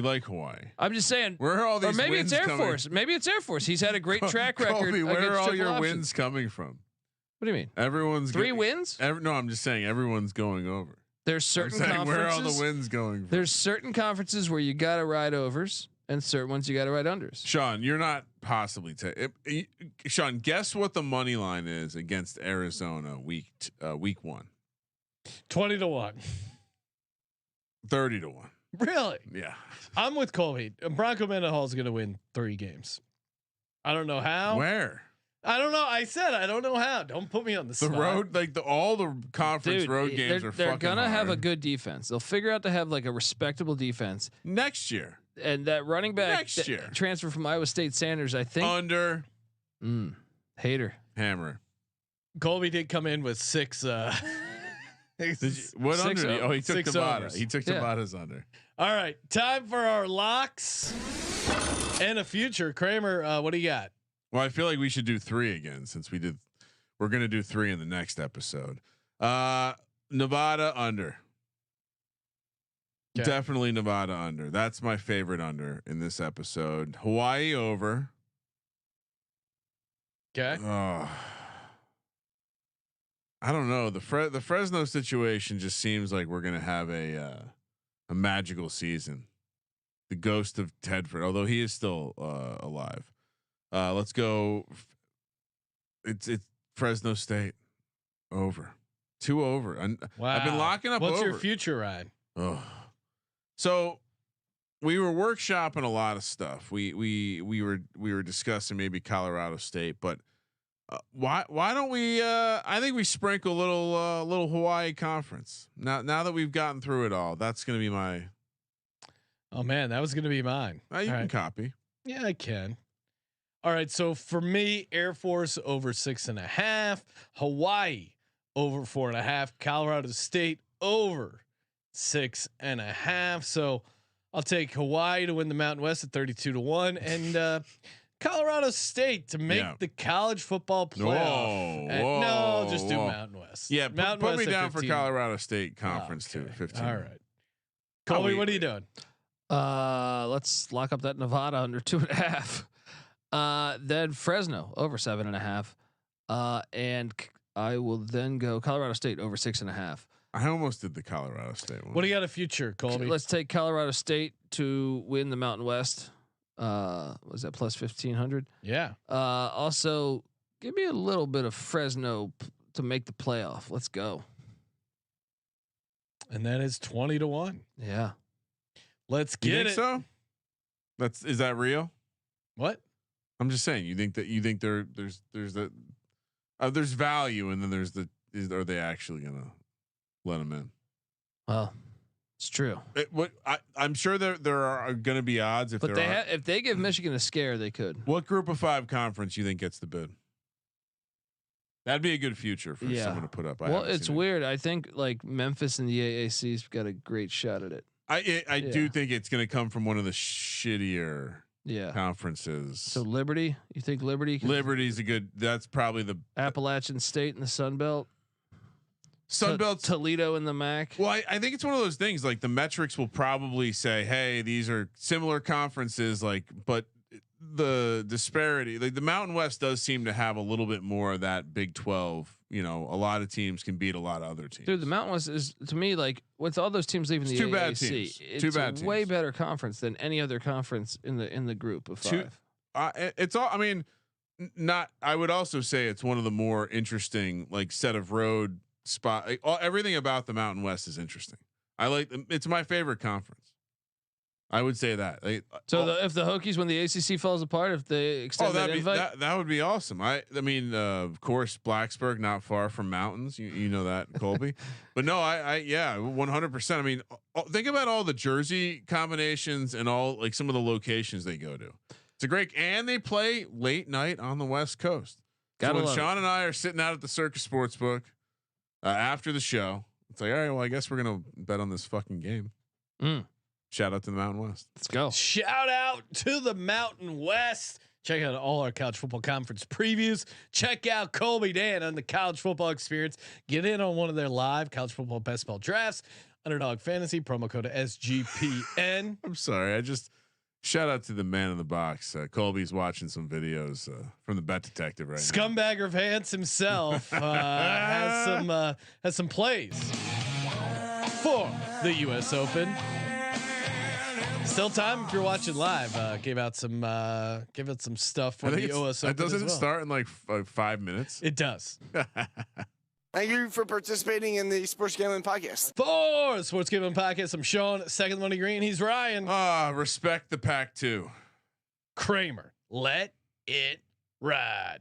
Speaker 5: like Hawaii.
Speaker 4: I'm just saying.
Speaker 5: Where are all these?
Speaker 4: Or maybe
Speaker 5: wins
Speaker 4: it's Air
Speaker 5: coming?
Speaker 4: Force. Maybe it's Air Force. He's had a great track record.
Speaker 5: Colby, where are all your
Speaker 4: options.
Speaker 5: wins coming from?
Speaker 4: What do you mean?
Speaker 5: Everyone's
Speaker 4: 3 wins.
Speaker 5: No, I'm just saying everyone's going over.
Speaker 4: There's certain conferences.
Speaker 5: Where are all the wins going from?
Speaker 4: There's certain conferences where you got to ride overs, and certain ones you got to ride unders.
Speaker 5: Sean, you're not possibly. Sean, guess what the money line is against Arizona week 1.
Speaker 1: 20-1.
Speaker 5: 30-1.
Speaker 1: Really?
Speaker 5: Yeah.
Speaker 1: I'm with Colby. Bronco Mendenhall is going to win 3 games. I don't know how.
Speaker 5: Where?
Speaker 1: I don't know. I said I don't know how. Don't put me on the spot.
Speaker 5: Road, all the conference road games are
Speaker 4: they're
Speaker 5: fucking
Speaker 4: gonna have a
Speaker 5: hard.
Speaker 4: good defense. They'll figure out to have like a respectable defense
Speaker 5: next year.
Speaker 4: And that running back
Speaker 5: next year
Speaker 4: transfer from Iowa State, Sanders, I think
Speaker 5: under
Speaker 4: hater
Speaker 5: hammer.
Speaker 1: Colby did come in with 6.
Speaker 5: What
Speaker 1: 6
Speaker 5: under? Oh, he took Tabata.
Speaker 1: overs.
Speaker 5: He took Tabata's under.
Speaker 1: All right, time for our locks and a future. Kramer, what do you got?
Speaker 5: Well, I feel like we should do 3 again since we did. We're gonna do 3 in the next episode. Nevada under.
Speaker 1: Okay.
Speaker 5: Definitely Nevada under. That's my favorite under in this episode. Hawaii over.
Speaker 1: Okay.
Speaker 5: I don't know. The Fresno situation just seems like we're gonna have a magical season. The ghost of Tedford, although he is still alive. Let's go. It's Fresno State over 2 over.
Speaker 1: Wow.
Speaker 5: I've been locking up.
Speaker 1: What's
Speaker 5: over.
Speaker 1: your future ride?
Speaker 5: Oh, so we were workshopping a lot of stuff. We were discussing maybe Colorado State, but why don't we? I think we sprinkle a little Hawai'i conference. Now that we've gotten through it all, that's going to be my.
Speaker 1: Oh man, that was going to be mine.
Speaker 5: You can copy.
Speaker 1: Yeah, I can. All right. So for me, Air Force over 6.5, Hawai'i over 4.5, Colorado State over 6.5. So I'll take Hawai'i to win the Mountain West at 32-1, and Colorado State to make the college football playoff. No, just do Mountain West.
Speaker 5: Yeah,
Speaker 1: Mountain
Speaker 5: put
Speaker 1: West
Speaker 5: me down
Speaker 1: 15.
Speaker 5: for Colorado State conference too. 15.
Speaker 1: All right. Colby, what are you doing?
Speaker 4: Let's lock up that Nevada under 2.5. Then Fresno over 7.5. And I will then go Colorado State over 6.5.
Speaker 5: I almost did the Colorado State one.
Speaker 1: What do you got a future, Colby?
Speaker 4: Let's take Colorado State to win the Mountain West. Was that plus 1,500?
Speaker 1: Yeah.
Speaker 4: Also, give me a little bit of Fresno to make the playoff. Let's go.
Speaker 1: And that is 20-1.
Speaker 4: Yeah.
Speaker 1: Let's get it.
Speaker 5: So is that real?
Speaker 1: What?
Speaker 5: I'm just saying. You think there's value, and then are they actually gonna let them in?
Speaker 4: Well, it's true.
Speaker 5: I'm sure there are going to be odds if
Speaker 4: if they give Michigan a scare, they could.
Speaker 5: What Group of 5 conference you think gets the bid? That'd be a good future for someone to put up.
Speaker 4: Well, it's weird. I think like Memphis and the AAC's got a great shot at it.
Speaker 5: I do think it's going to come from one of the shittier conferences.
Speaker 4: So Liberty, you think Liberty?
Speaker 5: Liberty's a good. That's probably the
Speaker 4: Appalachian State in the Sun Belt.
Speaker 5: Sunbelt,
Speaker 4: Toledo in the MAC.
Speaker 5: Well, I think it's one of those things. Like the metrics will probably say, "Hey, these are similar conferences." Like, but the disparity, like the Mountain West, does seem to have a little bit more of that Big 12. You know, a lot of teams can beat a lot of other teams.
Speaker 4: Dude, the Mountain West is, to me, like with all those teams leaving the
Speaker 5: two
Speaker 4: AAC,
Speaker 5: bad teams.
Speaker 4: It's a way better conference than any other conference in the group of 5.
Speaker 5: It's all. I mean, not. I would also say it's one of the more interesting, like, set of road spot. Like, everything about the Mountain West is interesting. It's my favorite conference. I would say that. If
Speaker 4: the Hokies, when the ACC falls apart, if they extend that invite,
Speaker 5: that would be awesome. I mean, of course, Blacksburg, not far from mountains. You know that, Colby. But no, yeah, 100%. I mean, think about all the jersey combinations and all, like, some of the locations they go to. It's a great, and they play late night on the West Coast. So when Sean and I are sitting out at the Circus Sportsbook after the show, it's like, all right, well, I guess we're gonna bet on this fucking game. Shout out to the Mountain West.
Speaker 4: Let's go.
Speaker 1: Shout out to the Mountain West. Check out all our college football conference previews. Check out Colby Dant on the college football experience. Get in on one of their live college football best ball drafts. Underdog Fantasy, promo code SGPN.
Speaker 5: I'm sorry. Shout out to the man in the box. Colby's watching some videos from the Bet Detective right now.
Speaker 1: Scumbagger of Hans himself has some plays for the U.S. Open. Still time if you're watching live. Gave out some stuff for the U.S. Open.
Speaker 5: Doesn't it start in like 5 minutes?
Speaker 1: It does.
Speaker 7: Thank you for participating in the Sports Gambling Podcast.
Speaker 1: For the Sports Gambling Podcast, I'm Sean. Second Money Green. He's Ryan.
Speaker 5: Respect the Pac-2.
Speaker 1: Kramer. Let it ride.